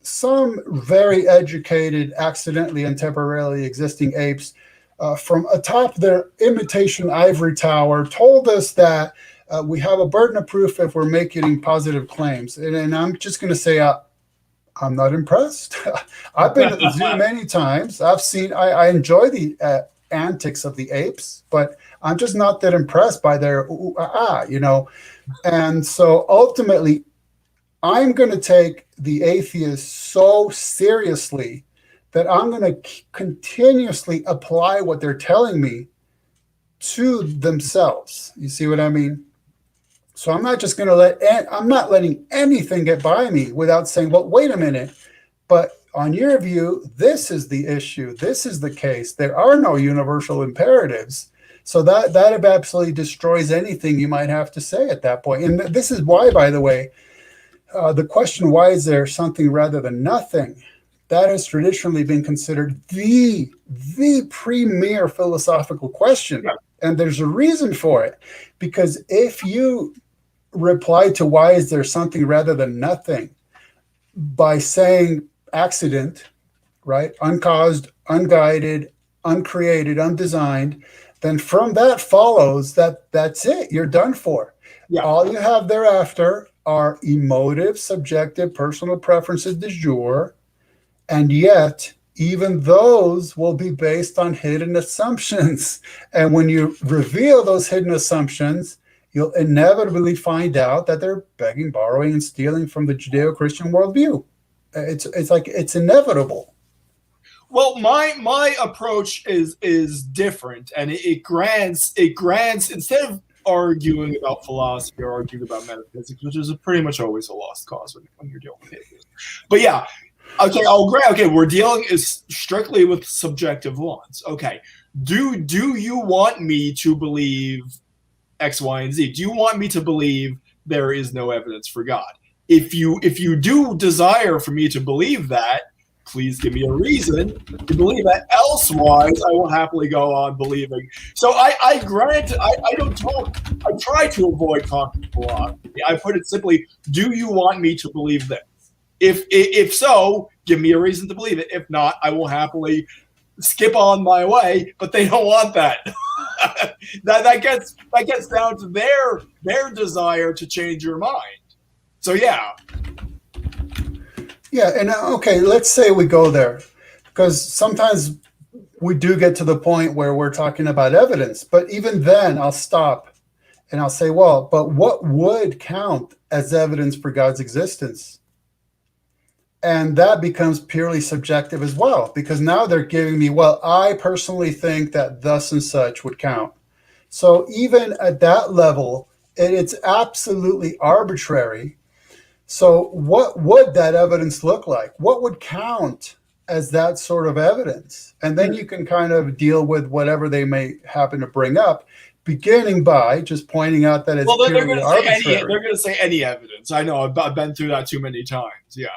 some very educated, accidentally and temporarily existing apes from atop their imitation ivory tower told us that we have a burden of proof if we're making positive claims. And I'm just going to say, I'm not impressed. I've been at the zoo many times. I enjoy the antics of the apes, but I'm just not that impressed by their And so ultimately, I'm going to take the atheists so seriously that I'm going to continuously apply what they're telling me to themselves. You see what I mean? So I'm not just going to I'm not letting anything get by me without saying, well, wait a minute. But on your view, this is the issue. This is the case. There are no universal imperatives. So that absolutely destroys anything you might have to say at that point. And this is why, by the way, The question, why is there something rather than nothing? That has traditionally been considered the premier philosophical question. Yeah. And there's a reason for it. Because if you reply to why is there something rather than nothing by saying accident, right? Uncaused, unguided, uncreated, undesigned, then from that follows that that's it. You're done for. Yeah. All you have thereafter are emotive, subjective, personal preferences du jour, and yet even those will be based on hidden assumptions. And when you reveal those hidden assumptions, you'll inevitably find out that they're begging, borrowing, and stealing from the Judeo-Christian worldview. It's inevitable. Well, my approach is different, and it grants instead of arguing about philosophy or arguing about metaphysics, which is pretty much always a lost cause when you're dealing with atheism. But yeah, okay, I'll grant. Okay, we're dealing is strictly with subjective ones. Okay, do you want me to believe X, Y, and Z? Do you want me to believe there is no evidence for God? If you do desire for me to believe that, please give me a reason to believe that. Elsewise, I will happily go on believing. So I grant, I don't talk, I try to avoid talking philosophy. I put it simply, do you want me to believe this? If so, give me a reason to believe it. If not, I will happily skip on my way, but they don't want that. that gets down to their desire to change your mind. So yeah. Yeah, and okay, let's say we go there, because sometimes we do get to the point where we're talking about evidence, but even then I'll stop and I'll say, well, but what would count as evidence for God's existence? And that becomes purely subjective as well, because now they're giving me, well, I personally think that thus and such would count. So even at that level, it's absolutely arbitrary. So what would that evidence look like? What would count as that sort of evidence? And then you can kind of deal with whatever they may happen to bring up, beginning by just pointing out that it's purely arbitrary. They're going to say any evidence. I know, I've been through that too many times. Yeah.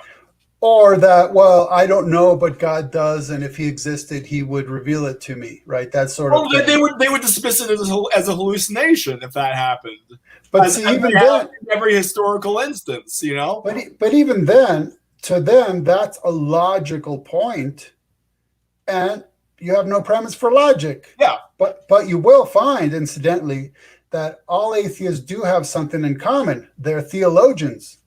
Or that, well, I don't know, but God does, and if he existed, he would reveal it to me, right? That sort of thing. They would dismiss it as a hallucination if that happened. But see, even then, every historical instance, you know. But even then, to them, that's a logical point, and you have no premise for logic. Yeah. But you will find, incidentally, that all atheists do have something in common. They're theologians.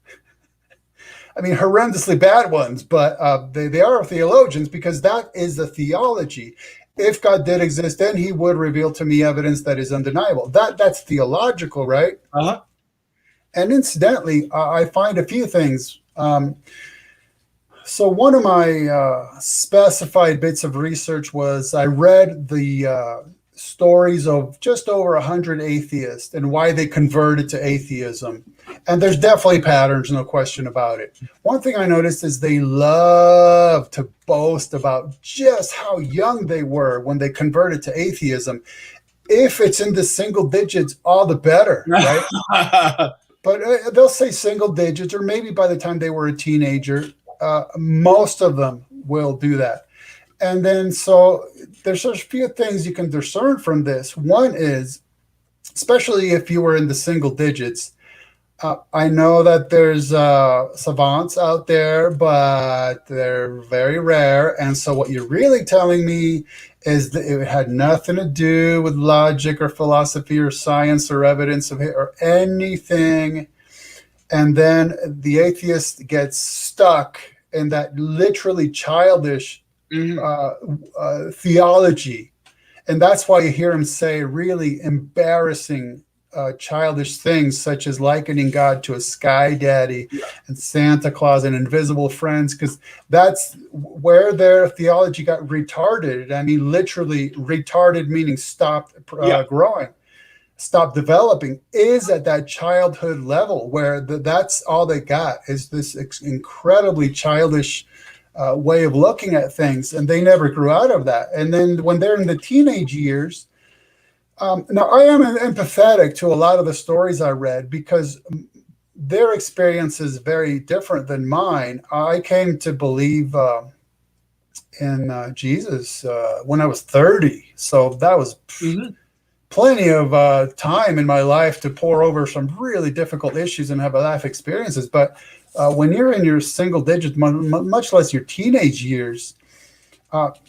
I mean, horrendously bad ones, but they are theologians, because that is the theology. If God did exist, then he would reveal to me evidence that is undeniable. That's theological, right? Uh-huh. And incidentally, I find a few things. So one of my specified bits of research was I read the stories of just over 100 atheists and why they converted to atheism. And there's definitely patterns, no question about it. One thing I noticed is they love to boast about just how young they were when they converted to atheism. If it's in the single digits, all the better, right? But they'll say single digits, or maybe by the time they were a teenager. Most of them will do that. And then so there's a few things you can discern from this. One is, especially if you were in the single digits, I know that there's savants out there, but they're very rare. And so what you're really telling me is that it had nothing to do with logic or philosophy or science or evidence of it or anything. And then the atheist gets stuck in that literally childish theology. And that's why you hear him say really embarrassing childish things, such as likening God to a sky daddy and Santa Claus and invisible friends, because that's where their theology got retarded. I mean, literally retarded, meaning stopped growing, stopped developing, is at that childhood level where that's all they got is this incredibly childish way of looking at things, and they never grew out of that. And then when they're in the teenage years, now I am empathetic to a lot of the stories I read, because their experience is very different than mine. I came to believe in Jesus when I was 30. So that was plenty of time in my life to pour over some really difficult issues and have life experiences. But when you're in your single digits, much less your teenage years,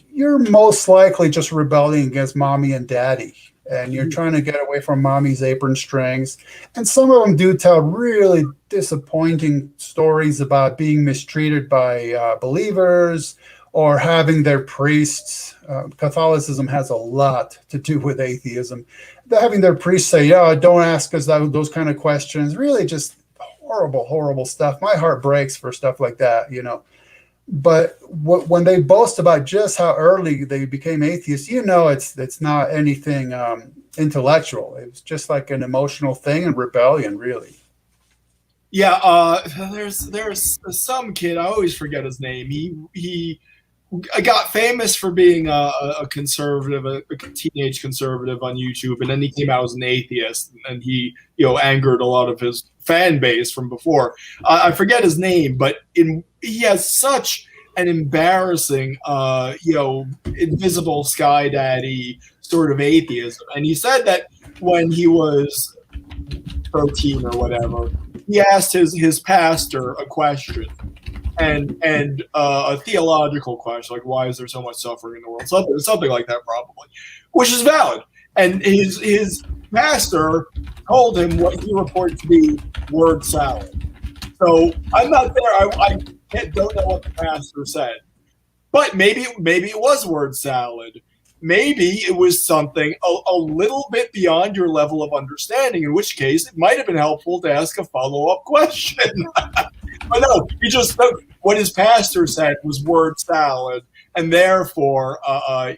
you're most likely just rebelling against mommy and daddy. And you're trying to get away from mommy's apron strings. And some of them do tell really disappointing stories about being mistreated by believers or having their priests. Catholicism has a lot to do with atheism. Having their priests say, yeah, don't ask us those kind of questions. Really just horrible, horrible stuff. My heart breaks for stuff like that, you know. But when they boast about just how early they became atheists, you know, it's not anything intellectual. It was just like an emotional thing and rebellion, really. Yeah, there's some kid, I always forget his name. He got famous for being a conservative, a teenage conservative on YouTube, and then he came out as an atheist, and he, you know, angered a lot of his fan base from before. I forget his name, but he has such an embarrassing, you know, invisible sky daddy sort of atheism. And he said that when he was 13 or whatever, he asked his pastor a question. And a theological question, like why is there so much suffering in the world? Something like that, probably, which is valid. And his pastor told him what he reported to be word salad. So I'm not there. I don't know what the pastor said, but maybe it was word salad. Maybe it was something a little bit beyond your level of understanding, in which case it might have been helpful to ask a follow-up question. But no, he just what his pastor said was word salad, and therefore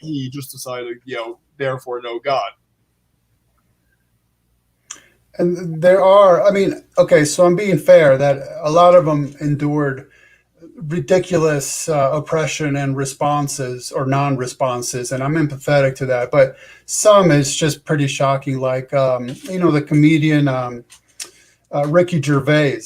he just decided, you know, therefore no God. And there are, I mean, okay, so I'm being fair that a lot of them endured ridiculous oppression and responses or non-responses, and I'm empathetic to that. But some is just pretty shocking, like, you know, the comedian Ricky Gervais.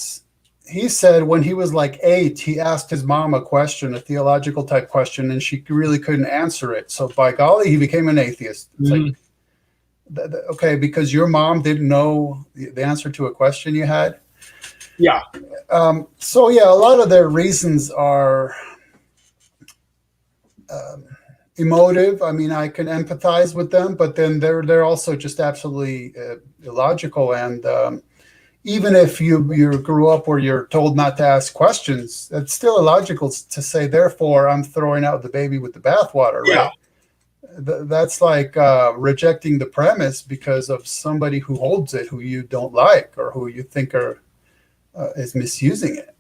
He said when he was like 8, he asked his mom a question, a theological type question, and she really couldn't answer it. So by golly, he became an atheist. It's like, okay, because your mom didn't know the answer to a question you had. Yeah. So yeah, a lot of their reasons are emotive. I mean, I can empathize with them, but then they're also just absolutely illogical. And even if you grew up where you're told not to ask questions, it's still illogical to say, therefore, I'm throwing out the baby with the bathwater, right? Yeah. That's like rejecting the premise because of somebody who holds it, who you don't like, or who you think is misusing it.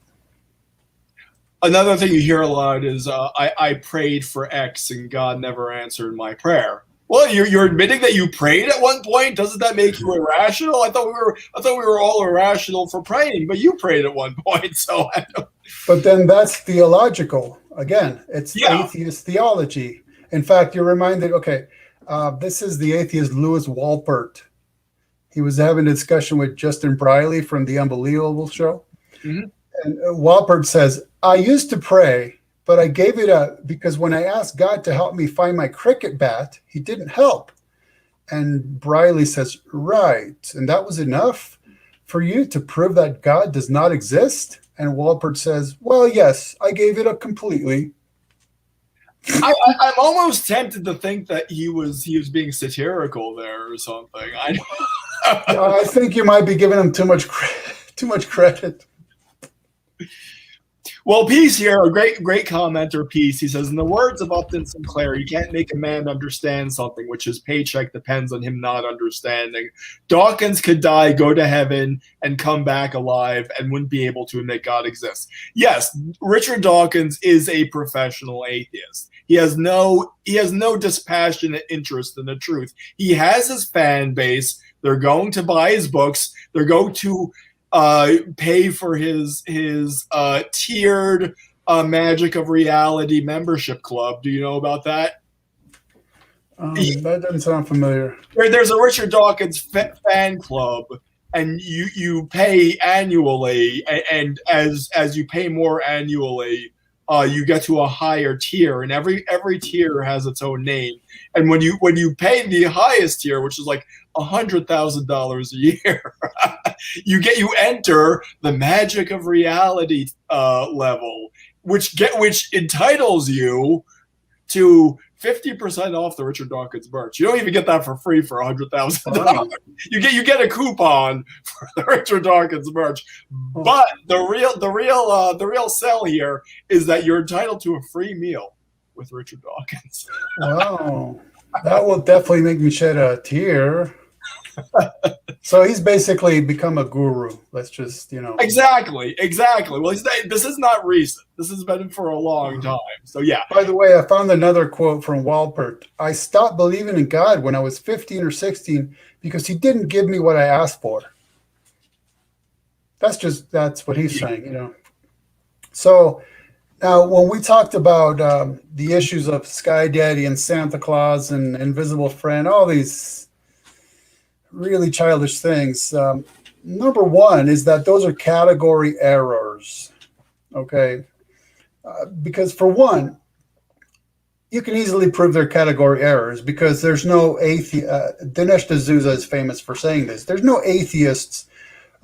Another thing you hear a lot is I prayed for X and God never answered my prayer. Well, you're admitting that you prayed at one point. Doesn't that make you irrational? I thought we were all irrational for praying, but you prayed at one point. So, but then that's theological. Again, it's atheist theology. In fact, you're reminded. Okay, this is the atheist Louis Walpert. He was having a discussion with Justin Briley from the Unbelievable Show, and Walpert says, "I used to pray, but I gave it up because when I asked God to help me find my cricket bat, he didn't help." And Briley says, "Right. And that was enough for you to prove that God does not exist?" And Walpert says, "Well, yes, I gave it up completely." I'm almost tempted to think that he was being satirical there or something. I think you might be giving him too much credit. Well, Peace here, a great commenter, Peace. He says, in the words of Upton Sinclair, you can't make a man understand something which his paycheck depends on him not understanding. Dawkins could die, go to heaven, and come back alive and wouldn't be able to admit God exists. Yes, Richard Dawkins is a professional atheist. He has no dispassionate interest in the truth. He has his fan base. They're going to buy his books. They're going to pay for his tiered Magic of Reality membership club. Do you know about that? That doesn't sound familiar. There's a Richard Dawkins fan club and you pay annually, and as you pay more annually, you get to a higher tier, and every tier has its own name. And when you pay the highest tier, which is like $100,000 a year, you enter the magic of reality level, which entitles you to 50% off the Richard Dawkins merch. You don't even get that for free for $100,000. You get a coupon for the Richard Dawkins merch. But the real sell here is that you're entitled to a free meal with Richard Dawkins. Wow, that will definitely make me shed a tear. So he's basically become a guru. Let's just, Exactly. Well, this is not recent. This has been for a long time. So yeah. By the way, I found another quote from Walpert. I stopped believing in God when I was 15 or 16 because he didn't give me what I asked for. That's what he's saying, So now, when we talked about the issues of Sky Daddy and Santa Claus and Invisible Friend, all these really childish things, number one is that those are category errors, okay? Because for one, you can easily prove they're category errors because there's no Dinesh D'Souza is famous for saying this. There's no atheists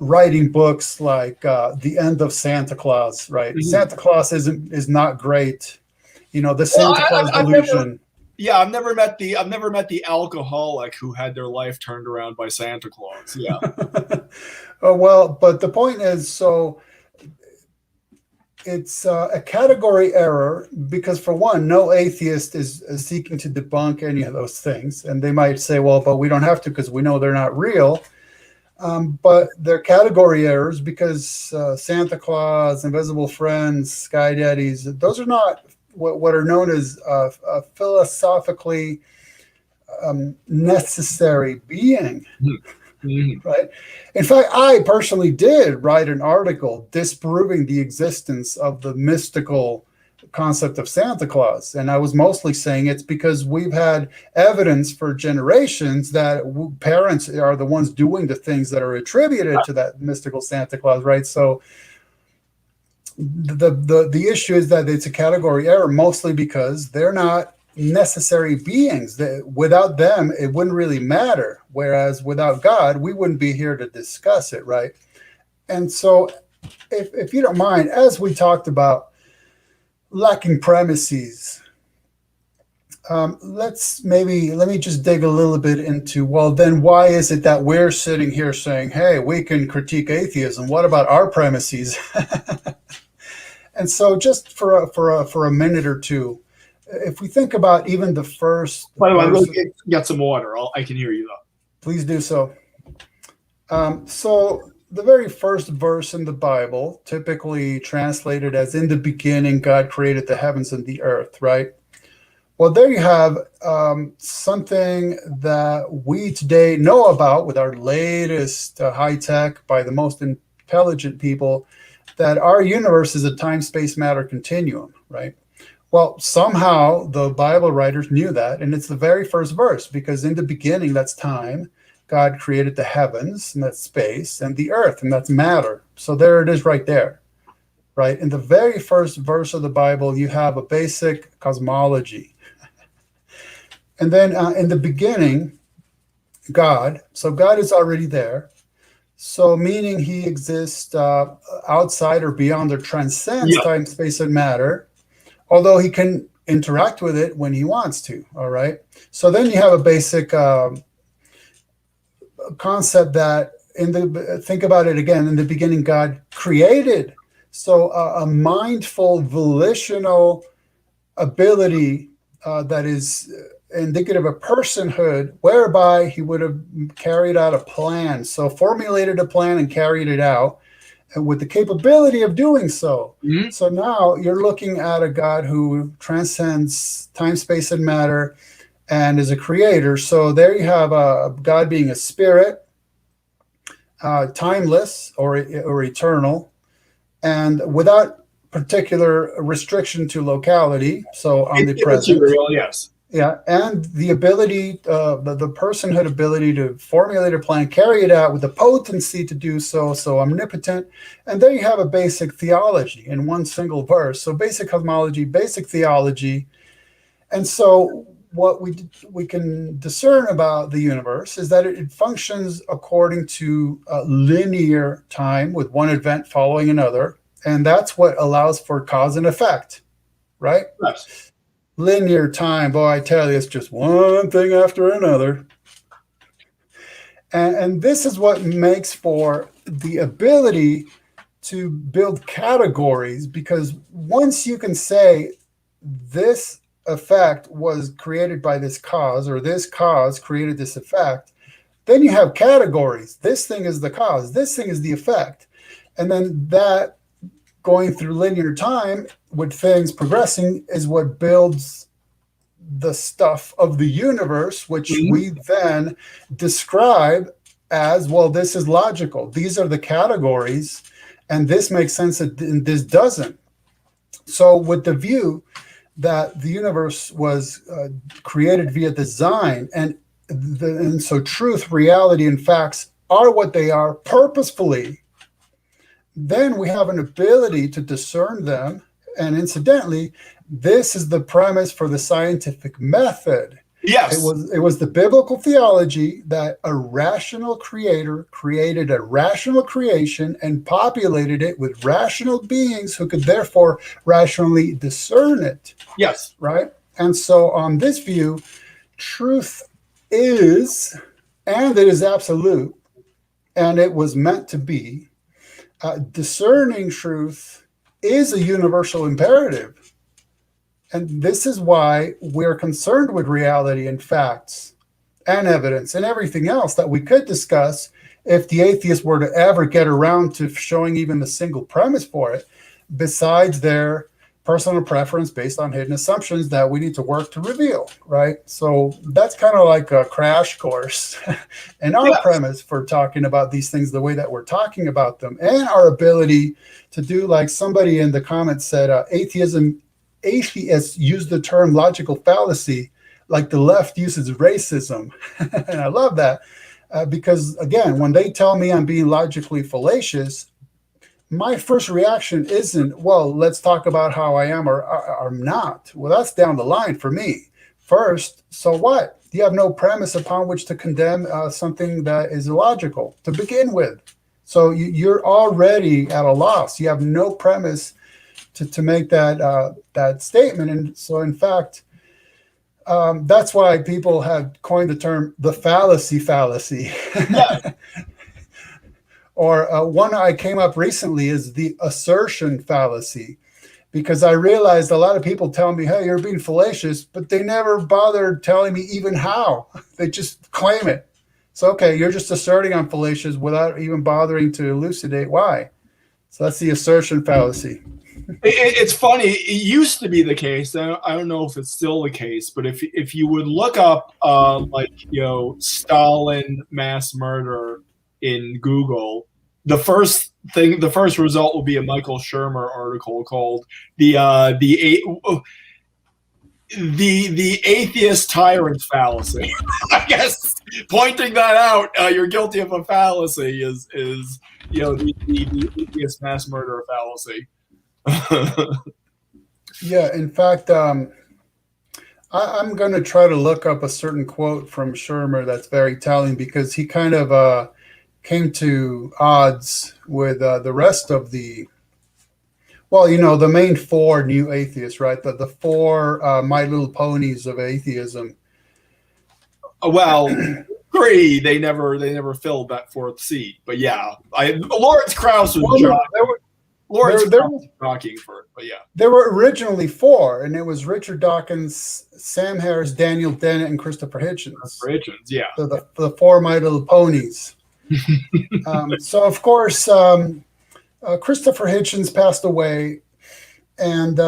writing books like The End of Santa Claus, right? Mm-hmm. Santa Claus is not great. The Santa Claus delusion. I've never met the alcoholic who had their life turned around by Santa Claus. Yeah. But the point is, so it's a category error because, for one, no atheist is seeking to debunk any of those things. And they might say, well, but we don't have to because we know they're not real. But they're category errors because Santa Claus, Invisible Friends, Sky Daddies, those are not what are known as philosophically necessary being, right? In fact, I personally did write an article disproving the existence of the mystical concept of Santa Claus, and I was mostly saying it's because we've had evidence for generations that parents are the ones doing the things that are attributed to that mystical Santa Claus, right? So the issue is that it's a category error, mostly because they're not necessary beings. Without them, it wouldn't really matter. Whereas without God, we wouldn't be here to discuss it, right? And so, if you don't mind, as we talked about lacking premises, let me just dig a little bit into, well, then why is it that we're sitting here saying, hey, we can critique atheism? What about our premises? And so just for a minute or two, if we think about even the first... By the way, I'm going to get some water. I can hear you, though. Please do so. So the very first verse in the Bible, typically translated as, in the beginning, God created the heavens and the earth, right? Well, there you have something that we today know about with our latest high tech by the most intelligent people, that our universe is a time-space matter continuum, right? Well, somehow the Bible writers knew that, and it's the very first verse, because in the beginning, that's time. God created the heavens, and that's space, and the earth, and that's matter. So there it is right there, right? In the very first verse of the Bible, you have a basic cosmology. And then in the beginning, God, so God is already there. So meaning he exists outside or beyond or transcends time, space, and matter, although he can interact with it when he wants to, all right? So then you have a basic concept that, think about it again, in the beginning, God created. So a mindful, volitional ability that is indicative of personhood, whereby he would have carried out a plan. So formulated a plan and carried it out, and with the capability of doing so. Mm-hmm. So now you're looking at a God who transcends time, space, and matter, and is a creator. So there you have a God being a spirit, timeless or eternal, and without particular restriction to locality. So omnipresent. Immaterial, yes. Yeah, and the ability, the personhood ability to formulate a plan, carry it out with the potency to do so, so omnipotent. And there you have a basic theology in one single verse. So basic cosmology, basic theology. And so what we can discern about the universe is that it functions according to linear time with one event following another. And that's what allows for cause and effect, right? Yes. Linear time, boy, I tell you, it's just one thing after another. And this is what makes for the ability to build categories, because once you can say this effect was created by this cause, or this cause created this effect, then you have categories. This thing is the cause, this thing is the effect. And then that going through linear time with things progressing is what builds the stuff of the universe, which we then describe as, well, this is logical. These are the categories, and this makes sense and this doesn't. So with the view that the universe was created via design, and so truth, reality, and facts are what they are purposefully, then we have an ability to discern them. And incidentally, this is the premise for the scientific method. Yes. It was the biblical theology that a rational creator created a rational creation and populated it with rational beings who could therefore rationally discern it. Yes. Right? And so on this view, truth is, and it is absolute, and it was meant to be. Discerning truth is a universal imperative. And this is why we're concerned with reality and facts and evidence and everything else that we could discuss if the atheists were to ever get around to showing even the single premise for it, besides their personal preference based on hidden assumptions that we need to work to reveal, right? So that's kind of like a crash course in our premise for talking about these things the way that we're talking about them, and our ability to do, like somebody in the comments said, atheists use the term logical fallacy like the left uses racism. And I love that because, again, when they tell me I'm being logically fallacious, my first reaction isn't, well, let's talk about how I am or I'm not. Well, that's down the line for me. First, so what? You have no premise upon which to condemn something that is illogical to begin with. So you're already at a loss. You have no premise to make that statement. And so, in fact, that's why people have coined the term the fallacy. Yeah. Or one I came up recently is the assertion fallacy, because I realized a lot of people tell me, hey, you're being fallacious, but they never bothered telling me even how. They just claim it. So, okay, you're just asserting I'm fallacious without even bothering to elucidate why. So that's the assertion fallacy. It's funny. It used to be the case. I don't know if it's still the case, but if you would look up Stalin mass murder in Google, the first result will be a Michael Shermer article called the atheist tyrant fallacy. I guess pointing that out, you're guilty of a fallacy is the atheist mass murder fallacy. Yeah, in fact, I'm going to try to look up a certain quote from Shermer that's very telling, because he kind of came to odds with the rest of the main four new atheists, right? The four My Little Ponies of atheism. Well, three, they never filled that fourth seat, but yeah, Lawrence Krauss was talking for it, but yeah. There were originally four, and it was Richard Dawkins, Sam Harris, Daniel Dennett, and Christopher Hitchens. Yeah. So the four My Little Ponies. So, of course, Christopher Hitchens passed away, and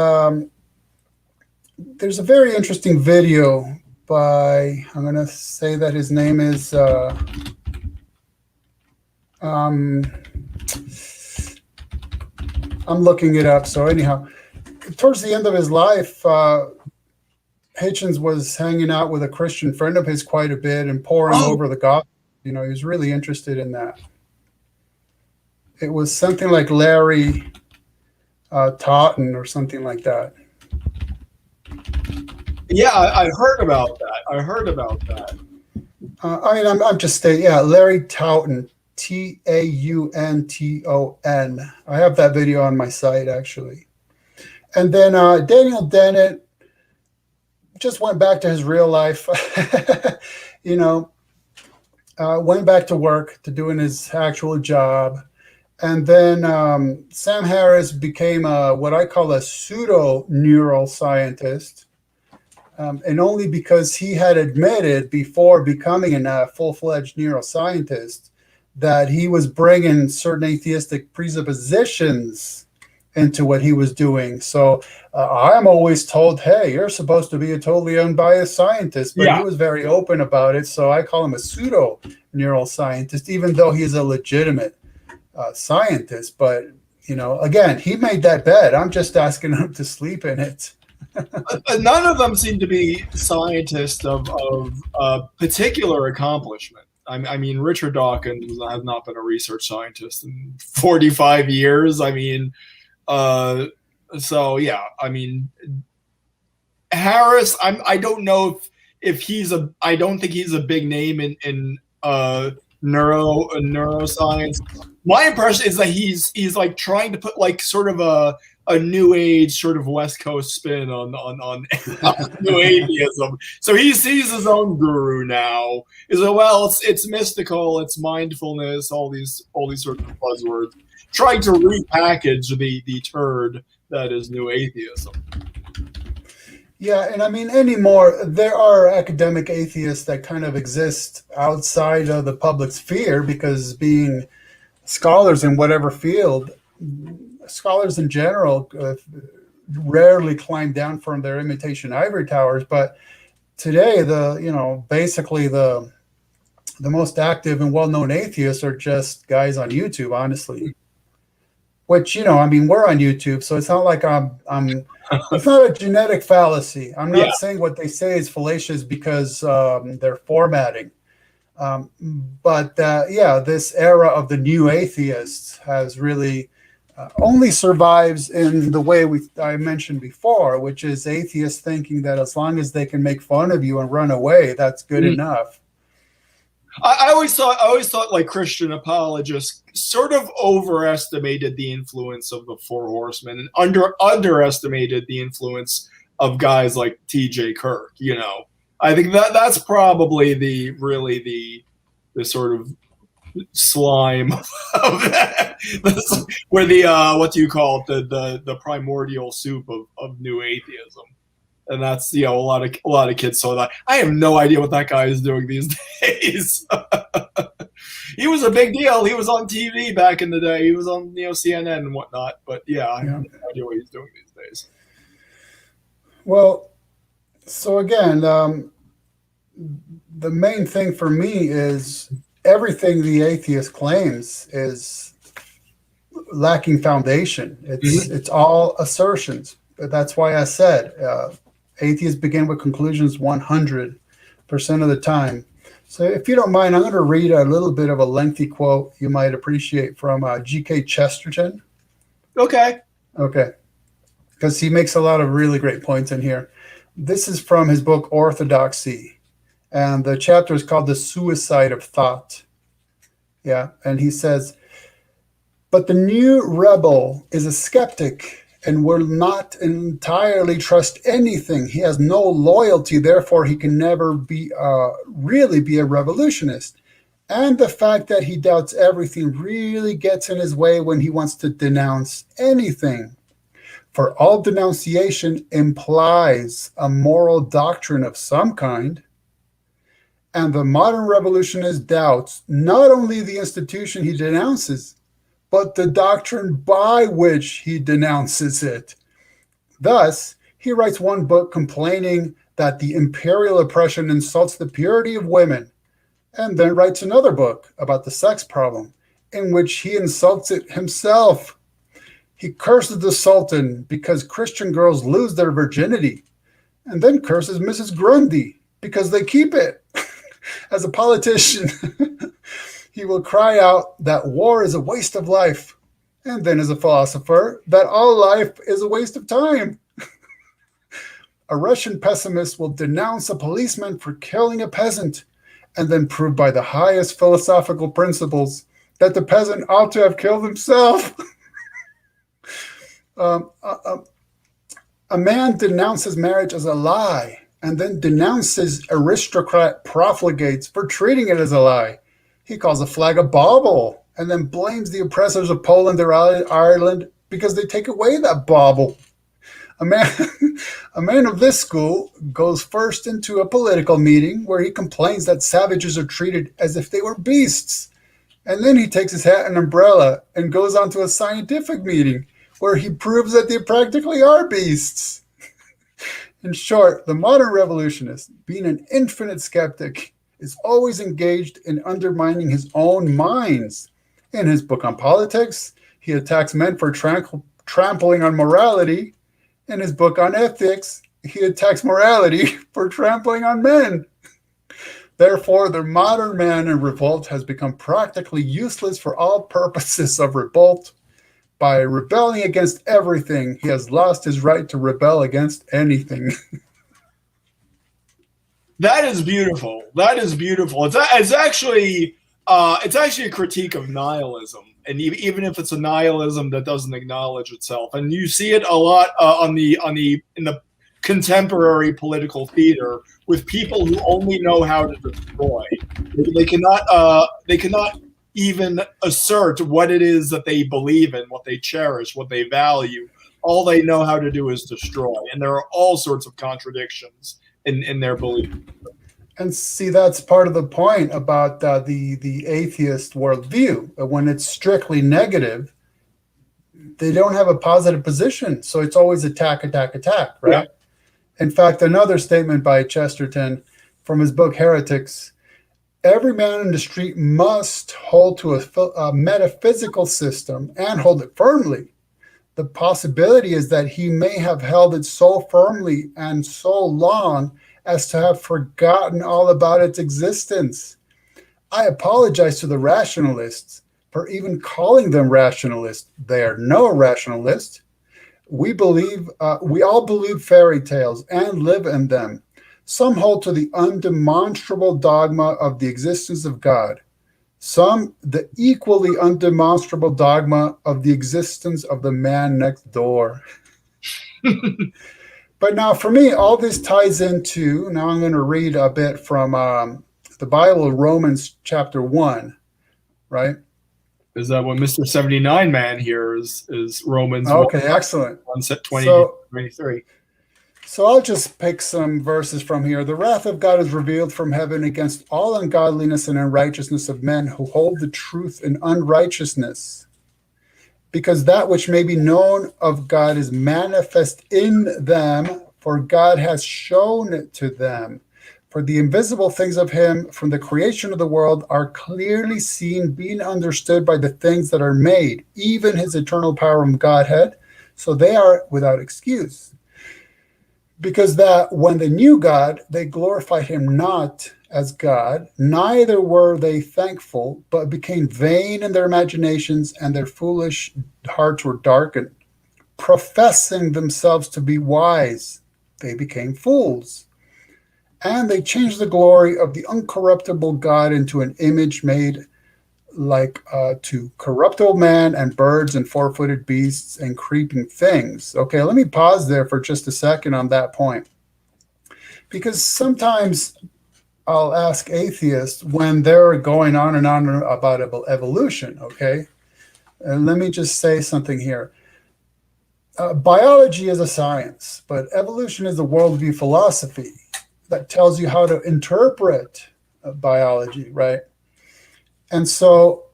there's a very interesting video by, I'm going to say that his name is I'm looking it up. So anyhow, towards the end of his life, Hitchens was hanging out with a Christian friend of his quite a bit and poring Oh, over the gospel. He was really interested in that. It was something like Larry Totten or something like that. yeah, I heard about that. I heard about that. I'm just stating, yeah, Larry Tauton, Taunton. I have that video on my site, actually. And then Daniel Dennett just went back to his real life, went back to work, to doing his actual job. And then Sam Harris became what I call a pseudo neuroscientist. And only because he had admitted before becoming a full-fledged neuroscientist that he was bringing certain atheistic presuppositions into what he was doing. So I'm always told, hey, you're supposed to be a totally unbiased scientist, but he was very open about it. So I call him a pseudo neuroscientist, even though he's a legitimate scientist. But, again, he made that bed. I'm just asking him to sleep in it. None of them seem to be scientists of particular accomplishment. I mean, Richard Dawkins has not been a research scientist in 45 years. I mean, so yeah. I mean, Harris. I don't know if he's a. I don't think he's a big name in neuroscience. My impression is that he's like trying to put like sort of a new age sort of West Coast spin on new atheism. So he sees his own guru now. Is like, well, it's mystical, it's mindfulness, all these sort of buzzwords, trying to repackage the turd that is new atheism. Yeah, and I mean, anymore, there are academic atheists that kind of exist outside of the public sphere because being scholars in whatever field, scholars in general rarely climb down from their imitation ivory towers. But today, basically the most active and well-known atheists are just guys on YouTube, honestly. Which, I mean, we're on YouTube, so it's not like I'm it's not a genetic fallacy. I'm not saying what they say is fallacious because they're formatting. But this era of the new atheists has really only survives in the way I mentioned before, which is atheists thinking that as long as they can make fun of you and run away, that's good enough. I always thought like Christian apologists sort of overestimated the influence of the Four Horsemen and underestimated the influence of guys like T.J. Kirk. I think that's probably the sort of slime of that, where the what do you call it, the primordial soup of new atheism. And that's a lot of kids saw that. I have no idea what that guy is doing these days. He was a big deal. He was on TV back in the day. He was on CNN and whatnot. But I have no idea what he's doing these days. Well, so again, the main thing for me is everything the atheist claims is lacking foundation. It's all assertions. That's why I said atheists begin with conclusions 100% of the time. So if you don't mind, I'm going to read a little bit of a lengthy quote you might appreciate from G.K. Chesterton. Okay. Because he makes a lot of really great points in here. This is from his book, Orthodoxy. And the chapter is called The Suicide of Thought. Yeah. And he says, but the new rebel is a skeptic and will not entirely trust anything. He has no loyalty, therefore he can never be really be a revolutionist. And the fact that he doubts everything really gets in his way when he wants to denounce anything. For all denunciation implies a moral doctrine of some kind. And the modern revolutionist doubts not only the institution he denounces, but the doctrine by which he denounces it. Thus, he writes one book complaining that the imperial oppression insults the purity of women, and then writes another book about the sex problem, in which he insults it himself. He curses the Sultan because Christian girls lose their virginity, and then curses Mrs. Grundy because they keep it. As a politician, he will cry out that war is a waste of life. And then as a philosopher, that all life is a waste of time. A Russian pessimist will denounce a policeman for killing a peasant and then prove by the highest philosophical principles that the peasant ought to have killed himself. A man denounces marriage as a lie and then denounces aristocrat profligates for treating it as a lie. He calls a flag a bauble and then blames the oppressors of Poland or Ireland because they take away that bauble. A man of this school goes first into a political meeting where he complains that savages are treated as if they were beasts. And then he takes his hat and umbrella and goes on to a scientific meeting where he proves that they practically are beasts. In short, the modern revolutionist, being an infinite skeptic, is always engaged in undermining his own minds. In his book on politics, he attacks men for trampling on morality. In his book on ethics, he attacks morality for trampling on men. Therefore, the modern man in revolt has become practically useless for all purposes of revolt. By rebelling against everything, he has lost his right to rebel against anything. That is beautiful. That is beautiful. It's actually a critique of nihilism, and even if it's a nihilism that doesn't acknowledge itself, and you see it a lot in the contemporary political theater with people who only know how to destroy. They cannot even assert what it is that they believe in, what they cherish, what they value. All they know how to do is destroy, and there are all sorts of contradictions in their belief. And see, that's part of the point about the atheist worldview. When it's strictly negative, they don't have a positive position, so it's always attack, attack, attack, right? Yeah. In fact, another statement by Chesterton from his book Heretics: every man in the street must hold to a metaphysical system and hold it firmly. The possibility is that he may have held it so firmly and so long as to have forgotten all about its existence. I apologize to the rationalists for even calling them rationalists. They are no rationalists. We all believe fairy tales and live in them. Some hold to the undemonstrable dogma of the existence of God. Some, the equally undemonstrable dogma of the existence of the man next door. But now for me, all this ties into, now I'm going to read a bit from the Bible, Romans chapter 1, right? Is that what Mr. 79 man here is Romans? Okay, 1, excellent. 23. So I'll just pick some verses from here. The wrath of God is revealed from heaven against all ungodliness and unrighteousness of men who hold the truth in unrighteousness, because that which may be known of God is manifest in them, for God has shown it to them. For the invisible things of him from the creation of the world are clearly seen, being understood by the things that are made, even his eternal power and Godhead, so they are without excuse. Because that when they knew God, they glorified him not as God, neither were they thankful, but became vain in their imaginations, and their foolish hearts were darkened. Professing themselves to be wise, they became fools. And they changed the glory of the uncorruptible God into an image made like to corruptible man and birds and four-footed beasts and creeping things. Okay, let me pause there for just a second on that point. Because sometimes I'll ask atheists when they're going on and on about evolution, okay? And let me just say something here. Biology is a science, but evolution is a worldview philosophy that tells you how to interpret biology, right? And so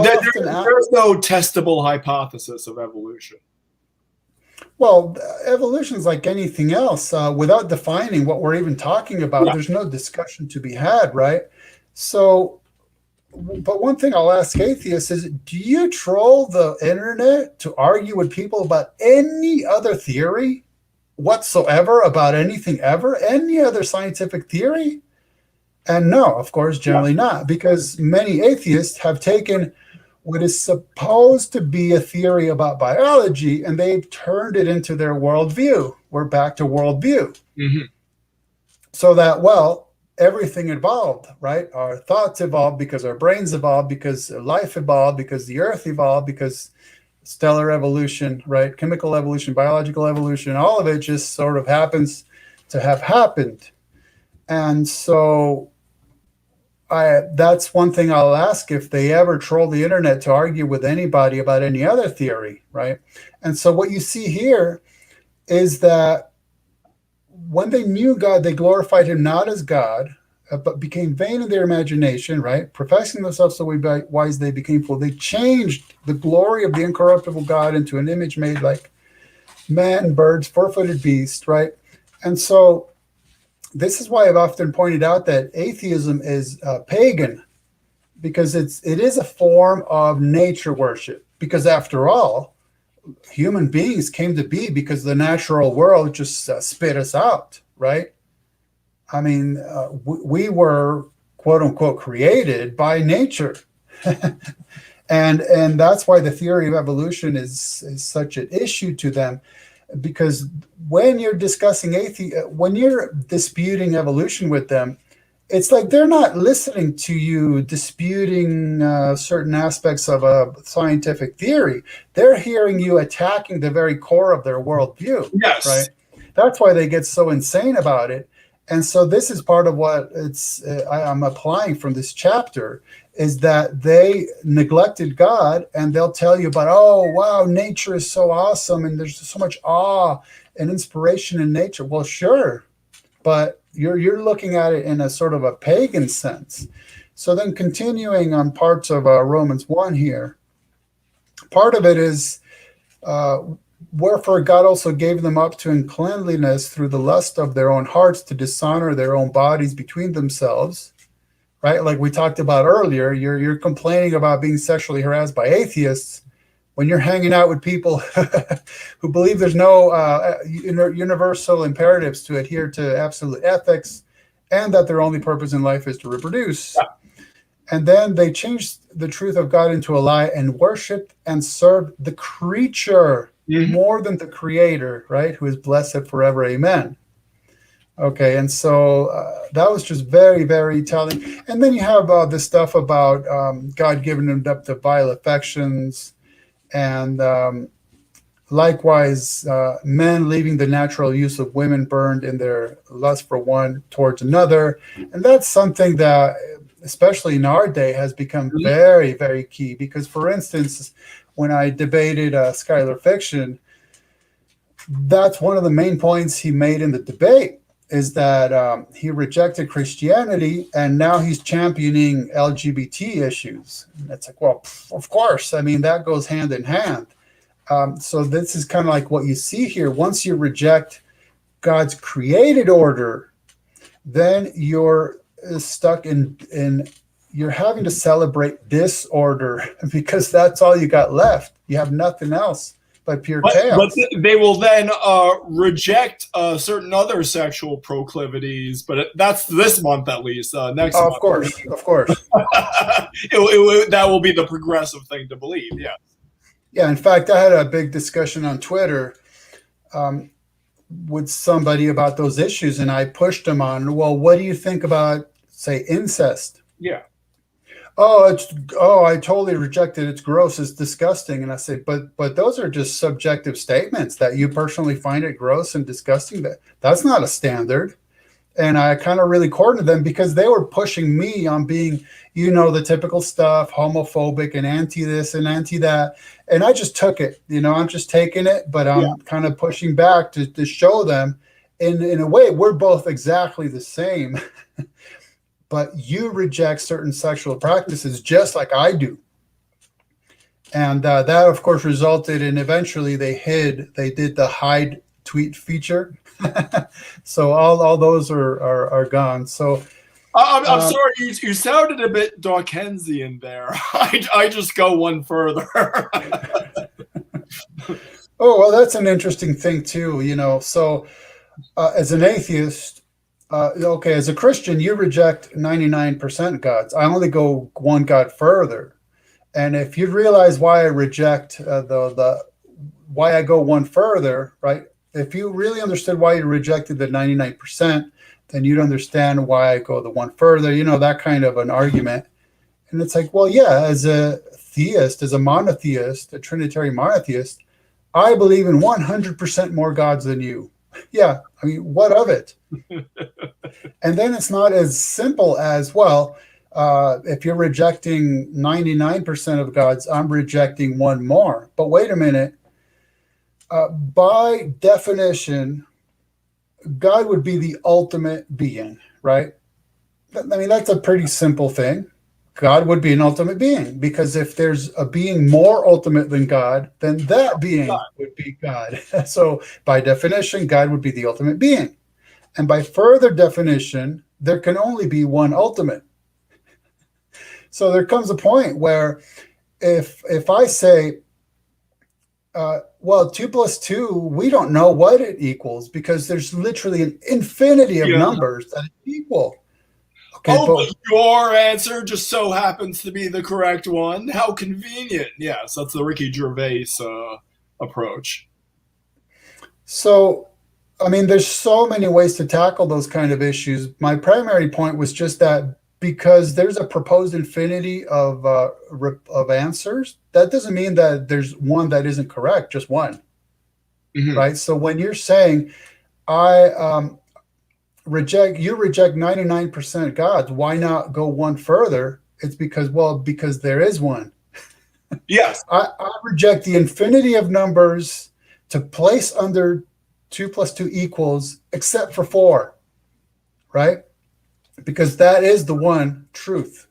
there's no testable hypothesis of evolution. Well, evolution is like anything else. Without defining what we're even talking about, there's no discussion to be had, right? So, but one thing I'll ask atheists is, do you troll the internet to argue with people about any other theory? whatsoever about anything ever, any other scientific theory? And no, of course, generally not, because many atheists have taken what is supposed to be a theory about biology and they've turned it into their worldview. We're back to worldview. Mm-hmm. So that, well, everything evolved, right? Our thoughts evolved because our brains evolved, because life evolved, because the earth evolved, because stellar evolution, right? Chemical evolution, biological evolution, all of it just sort of happens to have happened. And so that's one thing I'll ask if they ever troll the internet to argue with anybody about any other theory, right? And so what you see here is that when they knew God, they glorified him not as God, but became vain in their imagination, right? Professing themselves so wise they became fool. They changed the glory of the incorruptible God into an image made like man, birds, four-footed beast, right? And so this is why I've often pointed out that atheism is pagan, because it is a form of nature worship. Because after all, human beings came to be because the natural world just spit us out, right? I mean, we were quote unquote created by nature. and that's why the theory of evolution is such an issue to them, because when you're discussing when you're disputing evolution with them, it's like they're not listening to you disputing certain aspects of a scientific theory. They're hearing you attacking the very core of their worldview. Yes. Right? That's why they get so insane about it. And so this is part of what I'm applying from this chapter, is that they neglected God, and they'll tell you about, oh, wow, nature is so awesome, and there's so much awe and inspiration in nature. Well, sure, but you're looking at it in a sort of a pagan sense. So then continuing on parts of Romans 1 here, part of it is, wherefore God also gave them up to uncleanliness through the lust of their own hearts, to dishonor their own bodies between themselves, right? Like we talked about earlier, you're complaining about being sexually harassed by atheists when you're hanging out with people who believe there's no universal imperatives to adhere to absolute ethics, and that their only purpose in life is to reproduce. Yeah. And then they changed the truth of God into a lie and worshiped and served the creature more than the creator, right? Who is blessed forever. Amen. Okay, and so that was just very, very telling. And then you have this stuff about God giving them up to vile affections, and likewise, men leaving the natural use of women burned in their lust for one towards another. And that's something that, especially in our day, has become very, very key. Because, for instance, when I debated Skylar Fiction, that's one of the main points he made in the debate, is that he rejected Christianity, and now he's championing LGBT issues. And it's like, well, of course. I mean, that goes hand in hand. So this is kind of like what you see here. Once you reject God's created order, then you're stuck in you're having to celebrate disorder, because that's all you got left. You have nothing else but pure chaos. But they will then reject certain other sexual proclivities, but that's this month at least. Next month, of course. That will be the progressive thing to believe, yeah. Yeah, in fact, I had a big discussion on Twitter with somebody about those issues, and I pushed them on, well, what do you think about, say, incest? Yeah. I totally reject it. It's gross. It's disgusting. And I say, but those are just subjective statements that you personally find it gross and disgusting. That's not a standard. And I kind of really cornered them, because they were pushing me on being, the typical stuff, homophobic and anti this and anti that. And I just took it, I'm just taking it, but I'm kind of pushing back to show them in a way, we're both exactly the same. But you reject certain sexual practices just like I do. And that, of course, resulted in eventually they did the hide tweet feature. So all those are gone. So I'm sorry, you sounded a bit Dawkinsian there. I just go one further. Oh, well, that's an interesting thing too. So as an atheist, okay, as a Christian, you reject 99% gods. I only go one God further. And if you realize why I reject the why I go one further, right? If you really understood why you rejected the 99%, then you'd understand why I go the one further. That kind of an argument. And it's like, well, yeah, as a theist, as a monotheist, a Trinitarian monotheist, I believe in 100% more gods than you. Yeah, I mean, what of it? And then it's not as simple as, well, if you're rejecting 99% of gods, I'm rejecting one more. But wait a minute. By definition, God would be the ultimate being, right? I mean, that's a pretty simple thing. God would be an ultimate being, because if there's a being more ultimate than God, then that being would be God. So by definition, God would be the ultimate being. And by further definition, there can only be one ultimate. So there comes a point where if I say, well, 2 plus 2, we don't know what it equals, because there's literally an infinity of numbers that equal. Okay, but your answer just so happens to be the correct one. How convenient. Yes, that's the Ricky Gervais approach. So, I mean, there's so many ways to tackle those kind of issues. My primary point was just that because there's a proposed infinity of answers, that doesn't mean that there's one that isn't correct, just one. Mm-hmm. Right? So when you're saying, you reject 99% gods, why not go one further? It's because there is one. Yes. I reject the infinity of numbers to place under 2 plus 2 equals, except for 4, right? Because that is the one truth.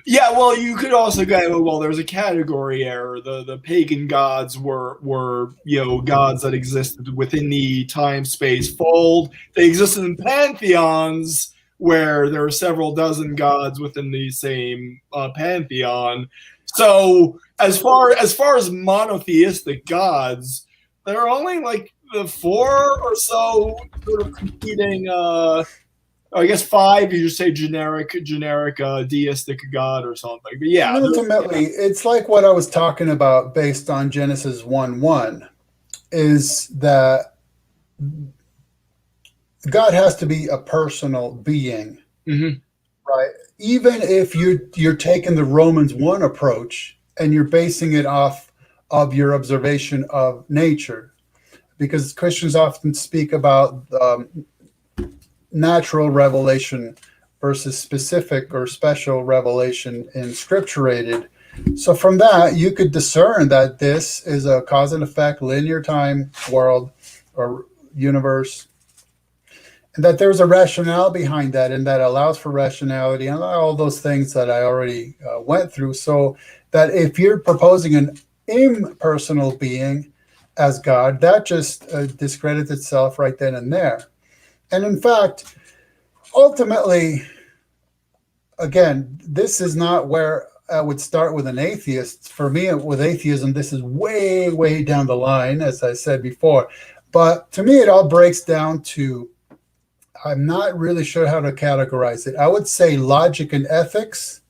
Yeah, well, you could also go, well, there's a category error. The pagan gods were gods that existed within the time-space fold. They existed in pantheons where there are several dozen gods within the same pantheon. So as far as monotheistic gods, there are only like the 4 or so sort of competing. I guess 5. You just say generic deistic god or something. But yeah, and ultimately, it's like what I was talking about based on Genesis 1:1, is that God has to be a personal being, mm-hmm. right? Even if you're taking the Romans 1 approach and you're basing it off of your observation of nature, because Christians often speak about natural revelation versus specific or special revelation in scripturated. So from that, you could discern that this is a cause and effect, linear time world or universe, and that there's a rationale behind that, and that allows for rationality and all those things that I already went through. So that if you're proposing an impersonal being as God, that just discredits itself right then and there. And in fact, ultimately, again, this is not where I would start with an atheist. For me, with atheism, this is way, way down the line, as I said before. But to me, it all breaks down to, I'm not really sure how to categorize it. I would say logic and ethics,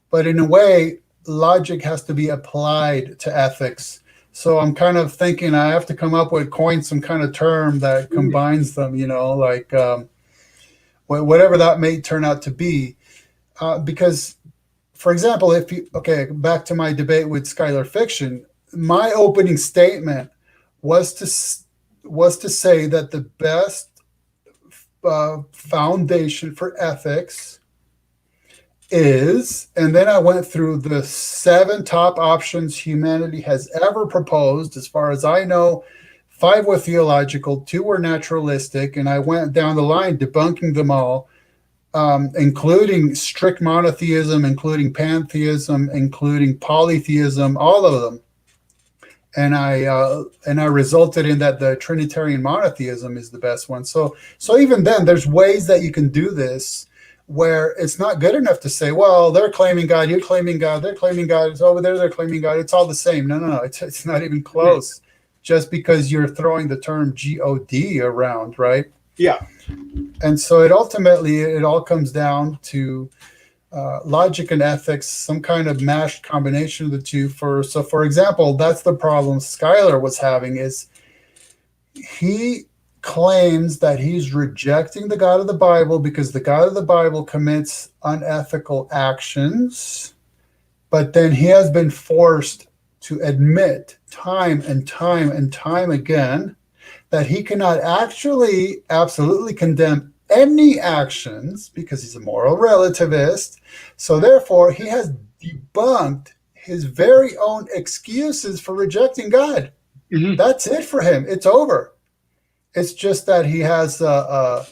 but in a way, logic has to be applied to ethics. So I'm kind of thinking I have to coin some kind of term that combines them, like whatever that may turn out to be. Because, for example, back to my debate with Skylar Fiction, my opening statement was to say that the best foundation for ethics is, and then I went through the 7 top options humanity has ever proposed. As far as I know, 5 were theological, 2 were naturalistic, and I went down the line debunking them all, including strict monotheism, including pantheism, including polytheism, all of them. And I resulted in that the Trinitarian monotheism is the best one. So even then, there's ways that you can do this where it's not good enough to say, well, they're claiming God, you're claiming God, they're claiming God, it's over there, they're claiming God, it's all the same. No, it's not even close. just because you're throwing the term God around, right? Yeah. And so it all comes down to logic and ethics, some kind of mashed combination of the two. For example, that's the problem Schuyler was having, is he claims that he's rejecting the God of the Bible because the God of the Bible commits unethical actions, but then he has been forced to admit time and time and time again that he cannot actually absolutely condemn any actions because he's a moral relativist. So therefore, he has debunked his very own excuses for rejecting God. Mm-hmm. That's it for him. It's over. It's just that he has, a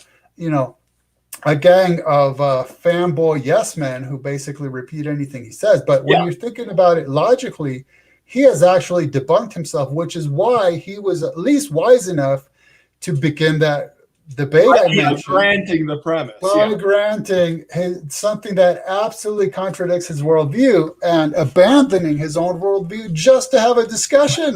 gang of fanboy yes men who basically repeat anything he says. But when you're thinking about it logically, he has actually debunked himself, which is why he was at least wise enough to begin that debate I mentioned. Granting the premise. Granting something that absolutely contradicts his worldview and abandoning his own worldview just to have a discussion.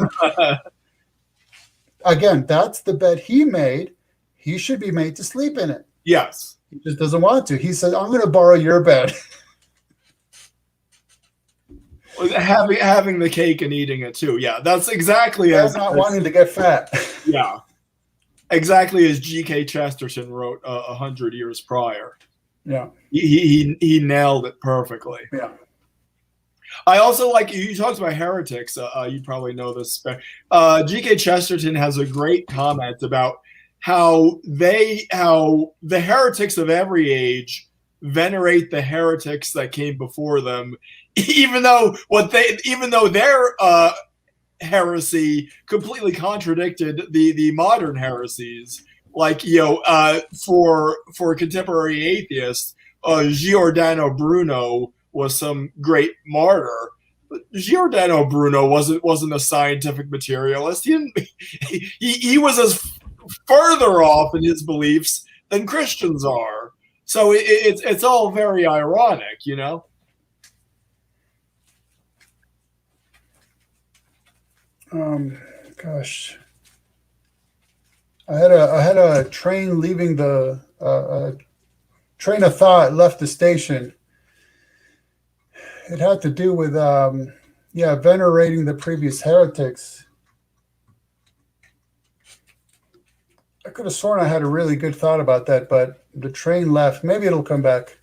Again, that's the bet he made. He should be made to sleep in it. Yes. He just doesn't want to. He said, I'm going to borrow your bed. Having the cake and eating it too. Yeah, that's exactly as not wanting to get fat. Yeah. Exactly as G.K. Chesterton wrote 100 years prior. Yeah. He nailed it perfectly. Yeah. I also like, you talked about heretics. You probably know this. G.K. Chesterton has a great comment about how the heretics of every age venerate the heretics that came before them, even though their heresy completely contradicted the modern heresies. Like, for contemporary atheists, Giordano Bruno was some great martyr. But Giordano Bruno wasn't a scientific materialist. He was as further off in his beliefs than Christians are. So it's all very ironic, Gosh, I had a train leaving the train of thought left the station. It had to do with venerating the previous heretics. I could have sworn I had a really good thought about that, but the train left. Maybe it'll come back.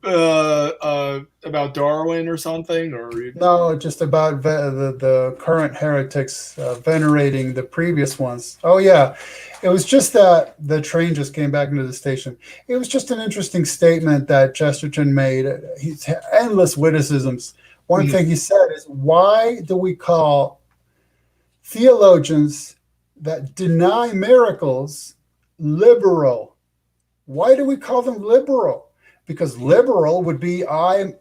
About Darwin or something, or no, just about the current heretics venerating the previous ones. Oh yeah, it was just that the train just came back into the station. It was just an interesting statement that Chesterton made. He's endless witticisms. One thing he said is, why do we call theologians that deny miracles liberal? Why do we call them liberal? Because liberal would be I'm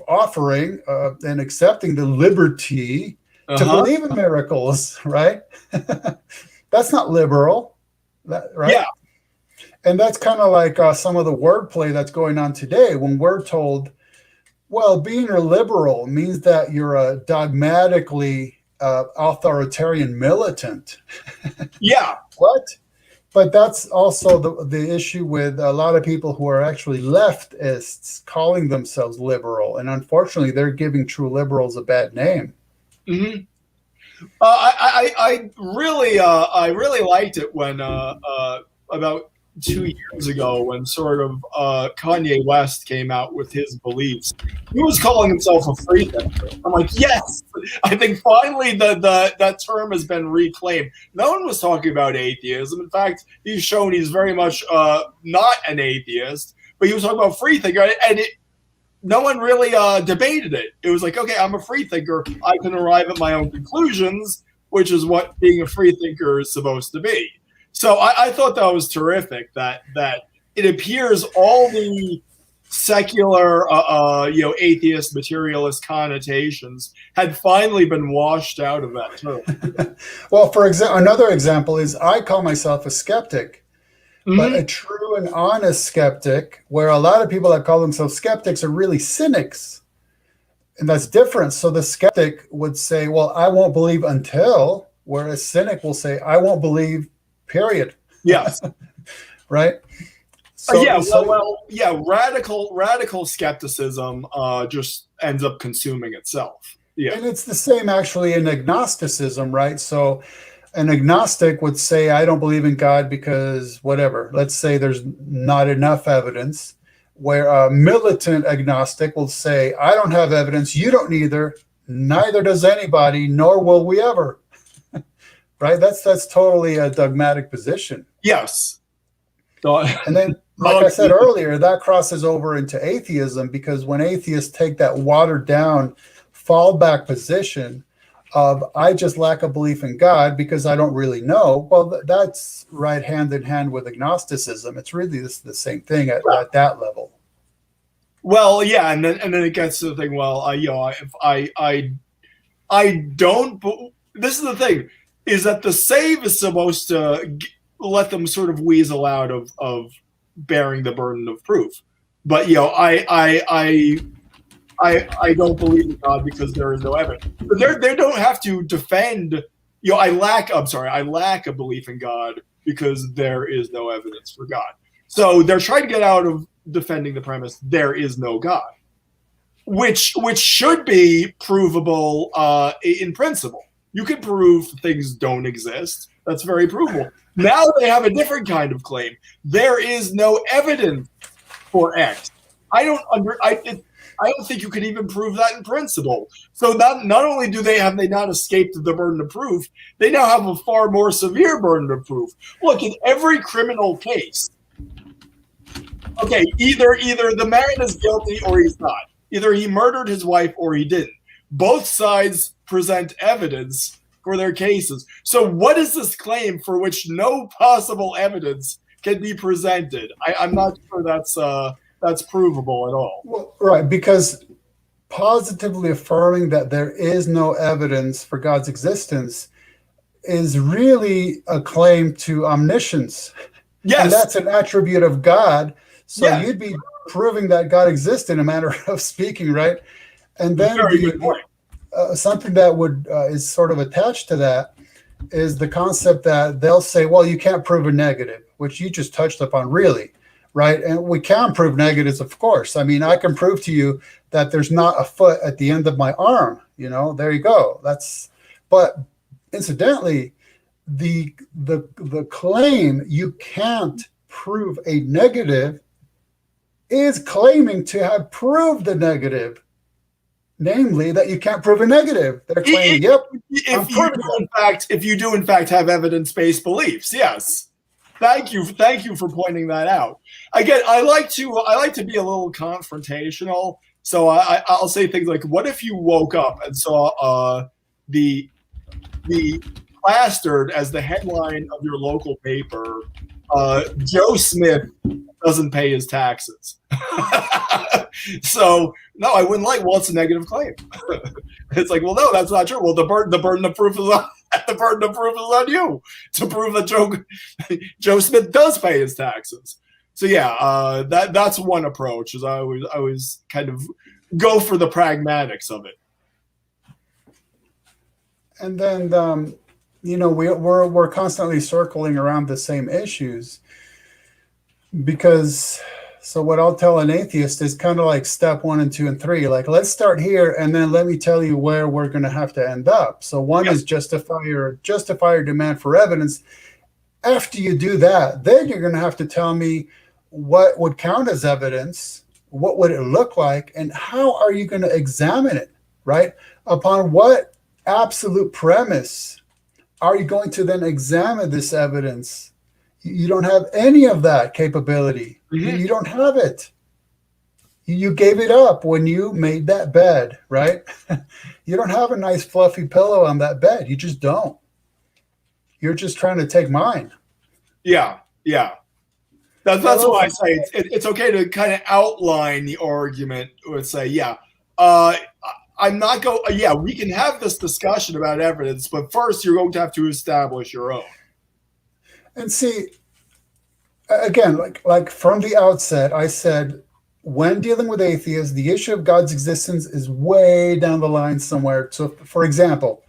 offering and accepting the liberty to believe in miracles, right? That's not liberal, right? Yeah. And that's kind of like some of the wordplay that's going on today when we're told, well, being a liberal means that you're a dogmatically authoritarian militant. Yeah. What? But that's also the issue with a lot of people who are actually leftists calling themselves liberal. And unfortunately, they're giving true liberals a bad name. Mm-hmm. I really liked it when about 2 years ago, when sort of Kanye West came out with his beliefs. He was calling himself a free thinker. I'm like, yes, I think finally that term has been reclaimed. No one was talking about atheism. In fact, he's shown he's very much not an atheist, but he was talking about free thinker, and no one really debated it. It was like, okay, I'm a free thinker. I can arrive at my own conclusions, which is what being a free thinker is supposed to be. So I thought that was terrific, that it appears all the secular, atheist, materialist connotations had finally been washed out of that term. Well, another example is I call myself a skeptic, but a true and honest skeptic, where a lot of people that call themselves skeptics are really cynics. And that's different. So the skeptic would say, well, I won't believe until, where a cynic will say, I won't believe, period. Yes. Right? Radical skepticism just ends up consuming itself. Yeah. And it's the same actually in agnosticism, right? So an agnostic would say, I don't believe in God because whatever. Let's say there's not enough evidence. Where a militant agnostic will say, I don't have evidence, you don't either, neither does anybody, nor will we ever. Right? That's totally a dogmatic position. Yes. And then, like I said earlier, that crosses over into atheism, because when atheists take that watered down fallback position of, I just lack a belief in God because I don't really know, well, that's right hand in hand with agnosticism. It's really the same thing at that level. Well, yeah, and then it gets to the thing. Well, if I don't. This is the thing: is that the save is supposed to let them sort of weasel out of bearing the burden of proof. But I don't believe in God because there is no evidence. But they don't have to defend. I lack a belief in God because there is no evidence for God. So they're trying to get out of defending the premise there is no God, which should be provable in principle. You can prove things don't exist. That's very provable. Now they have a different kind of claim. There is no evidence for X. I don't think you can even prove that in principle. So not only do they not escaped the burden of proof, they now have a far more severe burden of proof. Look, in every criminal case, okay, either the man is guilty or he's not. Either he murdered his wife or he didn't. Both sides present evidence for their cases. So what is this claim for which no possible evidence can be presented? I'm not sure that's provable at all. Well, right, because positively affirming that there is no evidence for God's existence is really a claim to omniscience. Yes. And that's an attribute of God. So you'd be proving that God exists in a manner of speaking, right? And then something that is sort of attached to that is the concept that they'll say, well, you can't prove a negative, which you just touched upon, really, right? And we can prove negatives, of course. I mean, I can prove to you that there's not a foot at the end of my arm. There you go. But incidentally, the claim you can't prove a negative is claiming to have proved the negative, namely that you can't prove a negative. They're claiming, if you do in fact have evidence-based beliefs, yes. Thank you for pointing that out. Again, I like to be a little confrontational, so I'll say things like, "What if you woke up and saw the plastered as the headline of your local paper, Joe Smith doesn't pay his taxes." So no, I wouldn't like. Well, it's a negative claim. It's like, well, no, that's not true. Well, the burden of proof is on you to prove that Joe Smith does pay his taxes. So yeah, that's one approach. Is I always kind of go for the pragmatics of it. And then we're constantly circling around the same issues, because so what I'll tell an atheist is kind of like step 1 and 2 and 3. Like, let's start here, and then let me tell you where we're going to have to end up. So one is justify your demand for evidence. After you do that, then you're going to have to tell me what would count as evidence, what would it look like, and how are you going to examine it, right? Upon what absolute premise are you going to then examine this evidence? You don't have any of that capability. Mm-hmm. You don't have it. You gave it up when you made that bed, right? You don't have a nice fluffy pillow on that bed. You just don't. You're just trying to take mine. Yeah. That's why I say it's okay to kind of outline the argument or say, I'm not going. Yeah, we can have this discussion about evidence, but first you're going to have to establish your own. And see, again, like from the outset, I said, when dealing with atheists, the issue of God's existence is way down the line somewhere. So, for example,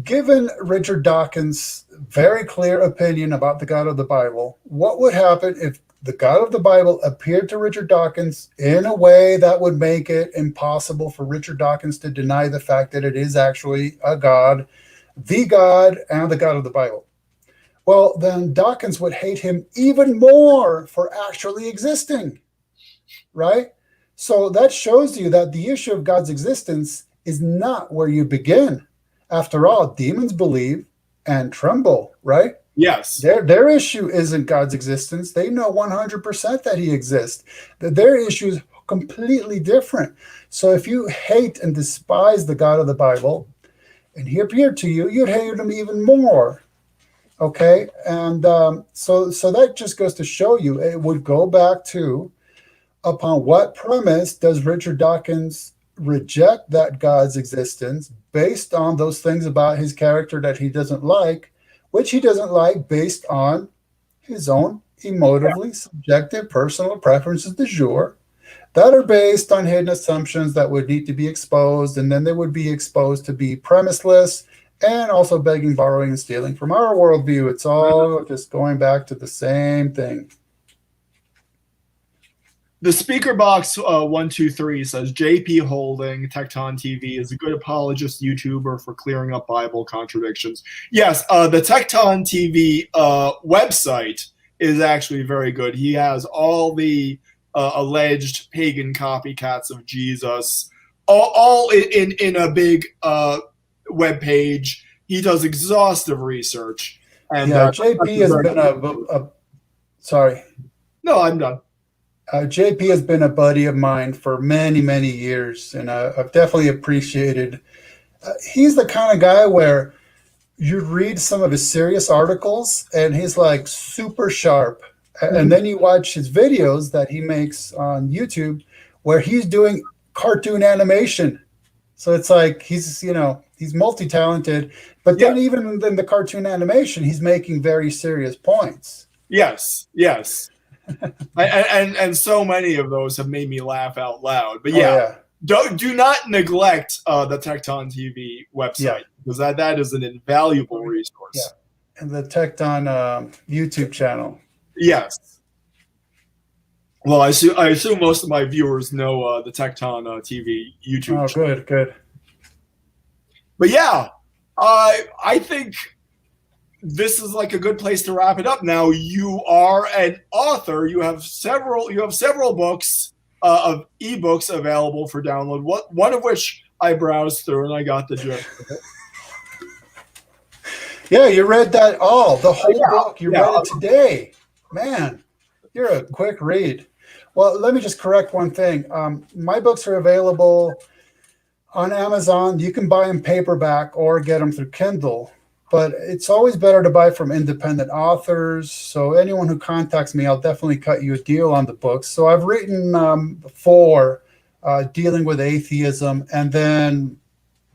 Given Richard Dawkins' very clear opinion about the God of the Bible, what would happen if the God of the Bible appeared to Richard Dawkins in a way that would make it impossible for Richard Dawkins to deny the fact that it is actually a God, the God, and the God of the Bible? Well, then Dawkins would hate him even more for actually existing, right? So that shows you that the issue of God's existence is not where you begin. After all, demons believe and tremble, right? Yes. Their issue isn't God's existence. They know 100% that he exists. Their issue is completely different. So if you hate and despise the God of the Bible, and he appeared to you, you'd hate him even more. Okay? And so that just goes to show you, it would go back to, upon what premise does Richard Dawkins reject that God's existence based on those things about his character that he doesn't like, which he doesn't like based on his own emotively subjective personal preferences du jour that are based on hidden assumptions that would need to be exposed, and then they would be exposed to be premiseless and also begging, borrowing, and stealing from our worldview. It's all just going back to the same thing. The speaker box 123 says JP Holding Tecton TV is a good apologist YouTuber for clearing up Bible contradictions. Yes, the Tecton TV website is actually very good. He has all the alleged pagan copycats of Jesus, all in a big web page. He does exhaustive research. And yeah, JP has been sorry. No, I'm done. JP has been a buddy of mine for many, many years, and I've definitely appreciated. He's the kind of guy where you read some of his serious articles, and he's like super sharp. And then you watch his videos that he makes on YouTube, where he's doing cartoon animation. So it's like he's multi-talented, but then even in the cartoon animation, he's making very serious points. Yes. and so many of those have made me laugh out loud. But do not neglect the Tecton TV website, because that is an invaluable resource. Yeah, and the Tecton YouTube channel. Yes. Well, I assume most of my viewers know the Tecton TV YouTube channel. Good. But yeah, I think this is like a good place to wrap it up. Now, you are an author. You have several books of ebooks available for download. One of which I browsed through and I got the gist of it. Yeah, you read that the whole book. You read it today. Man, you're a quick read. Well, let me just correct one thing. My books are available on Amazon. You can buy them paperback or get them through Kindle. But it's always better to buy from independent authors. So anyone who contacts me, I'll definitely cut you a deal on the books. So I've written 4 dealing with atheism, and then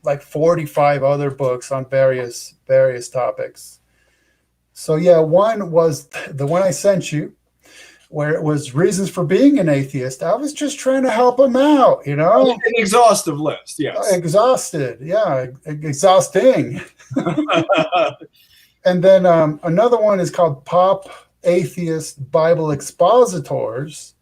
like 45 other books on various topics. So yeah, one was the one I sent you, where it was reasons for being an atheist. I was just trying to help him out, An exhaustive list, yes. Exhausted, exhausting. And then another one is called Pop Atheist Bible Expositors,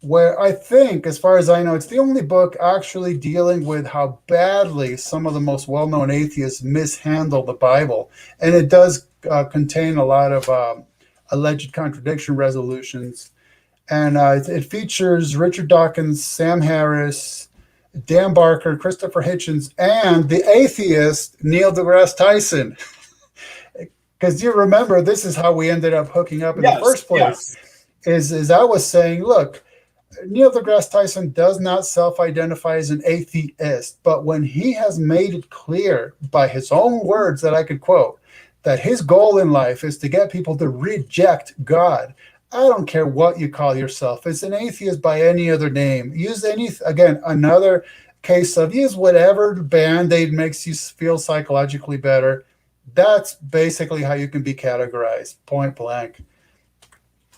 where I think, as far as I know, it's the only book actually dealing with how badly some of the most well-known atheists mishandle the Bible. And it does contain a lot of alleged contradiction resolutions. And it features Richard Dawkins, Sam Harris, Dan Barker, Christopher Hitchens, and the atheist Neil deGrasse Tyson. Because you remember, this is how we ended up hooking up in the first place. Is I was saying, look, Neil deGrasse Tyson does not self-identify as an atheist, but when he has made it clear by his own words that I could quote, that his goal in life is to get people to reject God, I don't care what you call yourself. It's an atheist by any other name. Use another case of use whatever Band-Aid makes you feel psychologically better. That's basically how you can be categorized, point blank.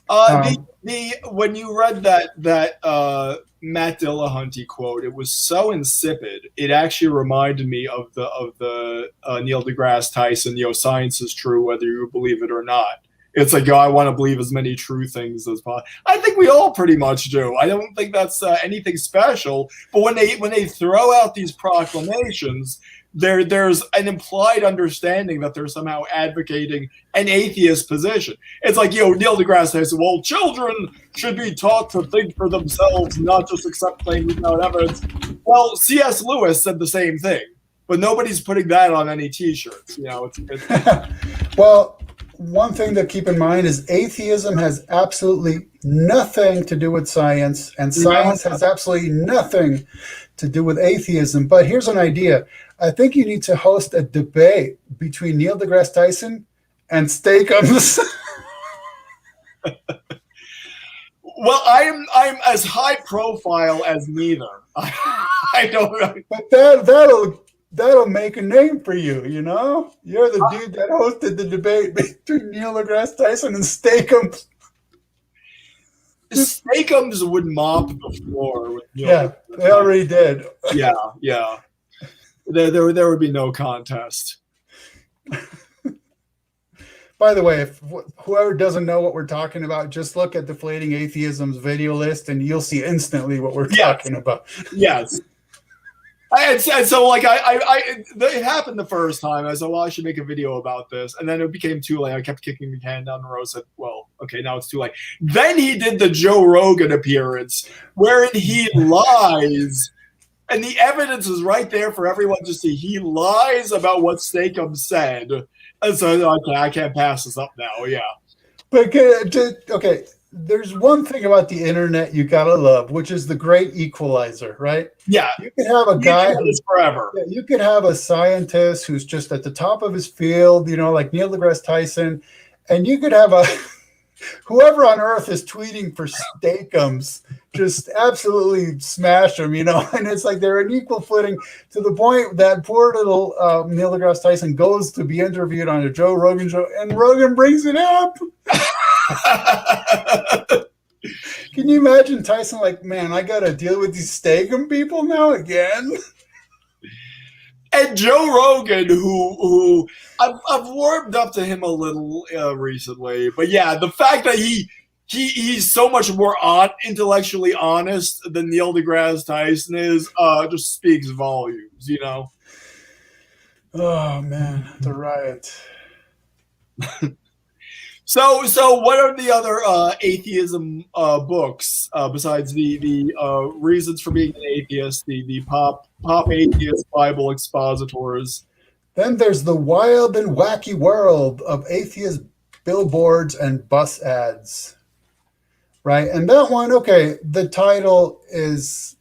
When you read that Matt Dillahunty quote. It was so insipid. It actually reminded me of the Neil deGrasse Tyson, science is true whether you believe it or not. It's like, I want to believe as many true things as possible. I think we all pretty much do. I don't think that's anything special. But when they throw out these proclamations, there's an implied understanding that they're somehow advocating an atheist position. It's like, Neil deGrasse Tyson, well, children should be taught to think for themselves, not just accept things without evidence. Well, C.S. Lewis said the same thing, but nobody's putting that on any T-shirts. Well, one thing to keep in mind is atheism has absolutely nothing to do with science, and science has absolutely nothing to do with atheism. But here's an idea. I think you need to host a debate between Neil deGrasse Tyson and Steakums. Well, I'm as high profile as neither. I don't know. But that'll make a name for you, You're the dude that hosted the debate between Neil deGrasse Tyson and Steakums. Steakums would mop the floor with Neil. Yeah, they already did. Yeah. There would be no contest. By the way, if whoever doesn't know what we're talking about, just look at Deflating Atheism's video list and you'll see instantly what we're talking about. Yes. And so, like, it happened the first time. I said, well, I should make a video about this. And then it became too late. I kept kicking the can down the road. I said, well, okay, now it's too late. Then he did the Joe Rogan appearance wherein he lies. And the evidence is right there for everyone to see. He lies about what Steakum said. And so, okay, I can't pass this up now. Yeah. But, okay. There's one thing about the internet you gotta love, which is the great equalizer, right? Yeah. You could have a guy who's forever. Yeah, you could have a scientist who's just at the top of his field, like Neil deGrasse Tyson, and you could have whoever on earth is tweeting for Steakums, just absolutely smash them, and it's like they're an equal footing to the point that poor little Neil deGrasse Tyson goes to be interviewed on a Joe Rogan show, and Rogan brings it up. Can you imagine Tyson like, man, I got to deal with these Steakum people now again? And Joe Rogan, who I've warmed up to him a little recently, but yeah, the fact that he's so much more intellectually honest than Neil deGrasse Tyson is just speaks volumes, Oh man, the riot. So what are the other atheism books besides the reasons for being an atheist, the pop atheist Bible expositors? Then there's the wild and wacky world of atheist billboards and bus ads, right? And that one, okay, the title is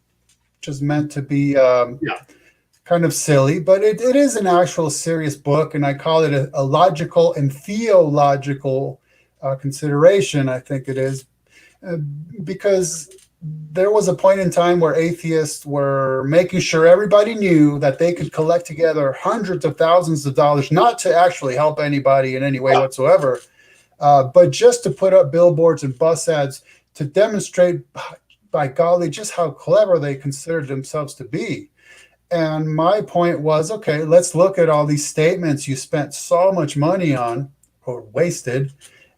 just meant to be kind of silly, but it is an actual serious book, and I call it a logical and theological consideration, I think it is, because there was a point in time where atheists were making sure everybody knew that they could collect together hundreds of thousands of dollars, not to actually help anybody in any way whatsoever, but just to put up billboards and bus ads to demonstrate, by golly, just how clever they considered themselves to be. And my point was, okay, let's look at all these statements you spent so much money on or wasted,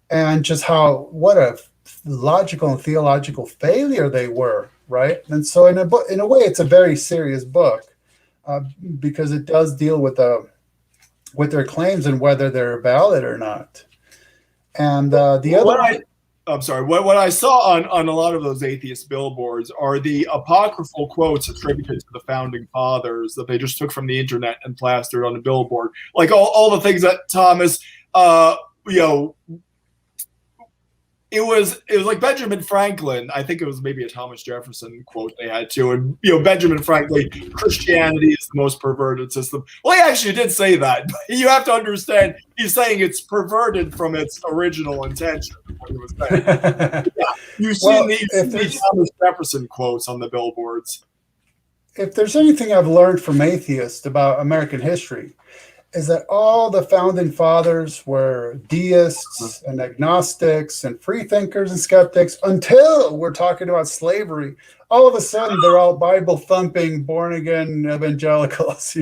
and just what a logical and theological failure they were, right? And so in a way, it's a very serious book because it does deal with their claims and whether they're valid or not. And I'm sorry. What I saw on a lot of those atheist billboards are the apocryphal quotes attributed to the founding fathers that they just took from the internet and plastered on a billboard, like all the things that Thomas, it was like Benjamin Franklin. I think it was maybe a Thomas Jefferson quote they had too. And Benjamin Franklin, Christianity is the most perverted system. Well, he actually did say that, but you have to understand he's saying it's perverted from its original intention. What he was saying. You've seen these Thomas Jefferson quotes on the billboards. If there's anything I've learned from atheists about American history, is that all the founding fathers were deists and agnostics and free thinkers and skeptics until we're talking about slavery. All of a sudden, they're all Bible thumping, born again evangelicals.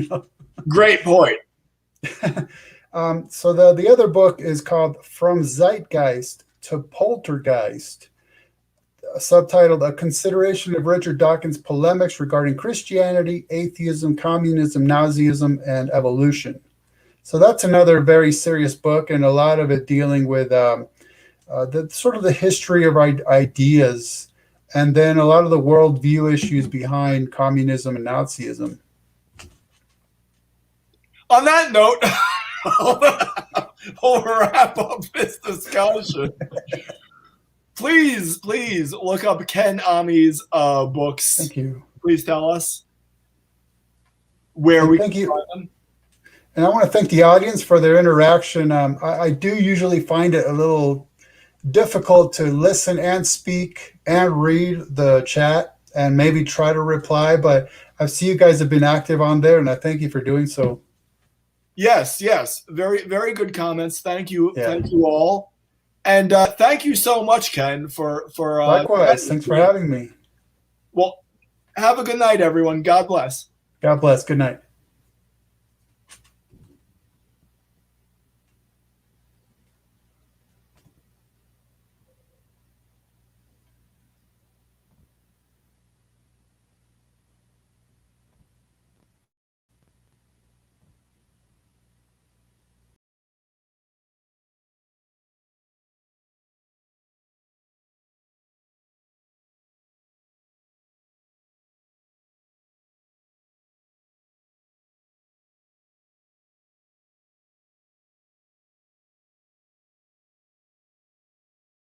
Great point. So the other book is called From Zeitgeist to Poltergeist, subtitled A Consideration of Richard Dawkins' Polemics Regarding Christianity, Atheism, Communism, Nazism, and Evolution. So that's another very serious book, and a lot of it dealing with the sort of the history of ideas, and then a lot of the worldview issues behind communism and Nazism. On that note, we'll wrap up this discussion. Please look up Ken Ammi's books. Thank you. Please tell us where we can find them. And I want to thank the audience for their interaction. I do usually find it a little difficult to listen and speak and read the chat and maybe try to reply, but I see you guys have been active on there, and I thank you for doing so. Yes. Very, very good comments. Thank you. Yeah. Thank you all. And thank you so much, Ken, for likewise. Thanks for having me. Well, have a good night, everyone. God bless. God bless. Good night.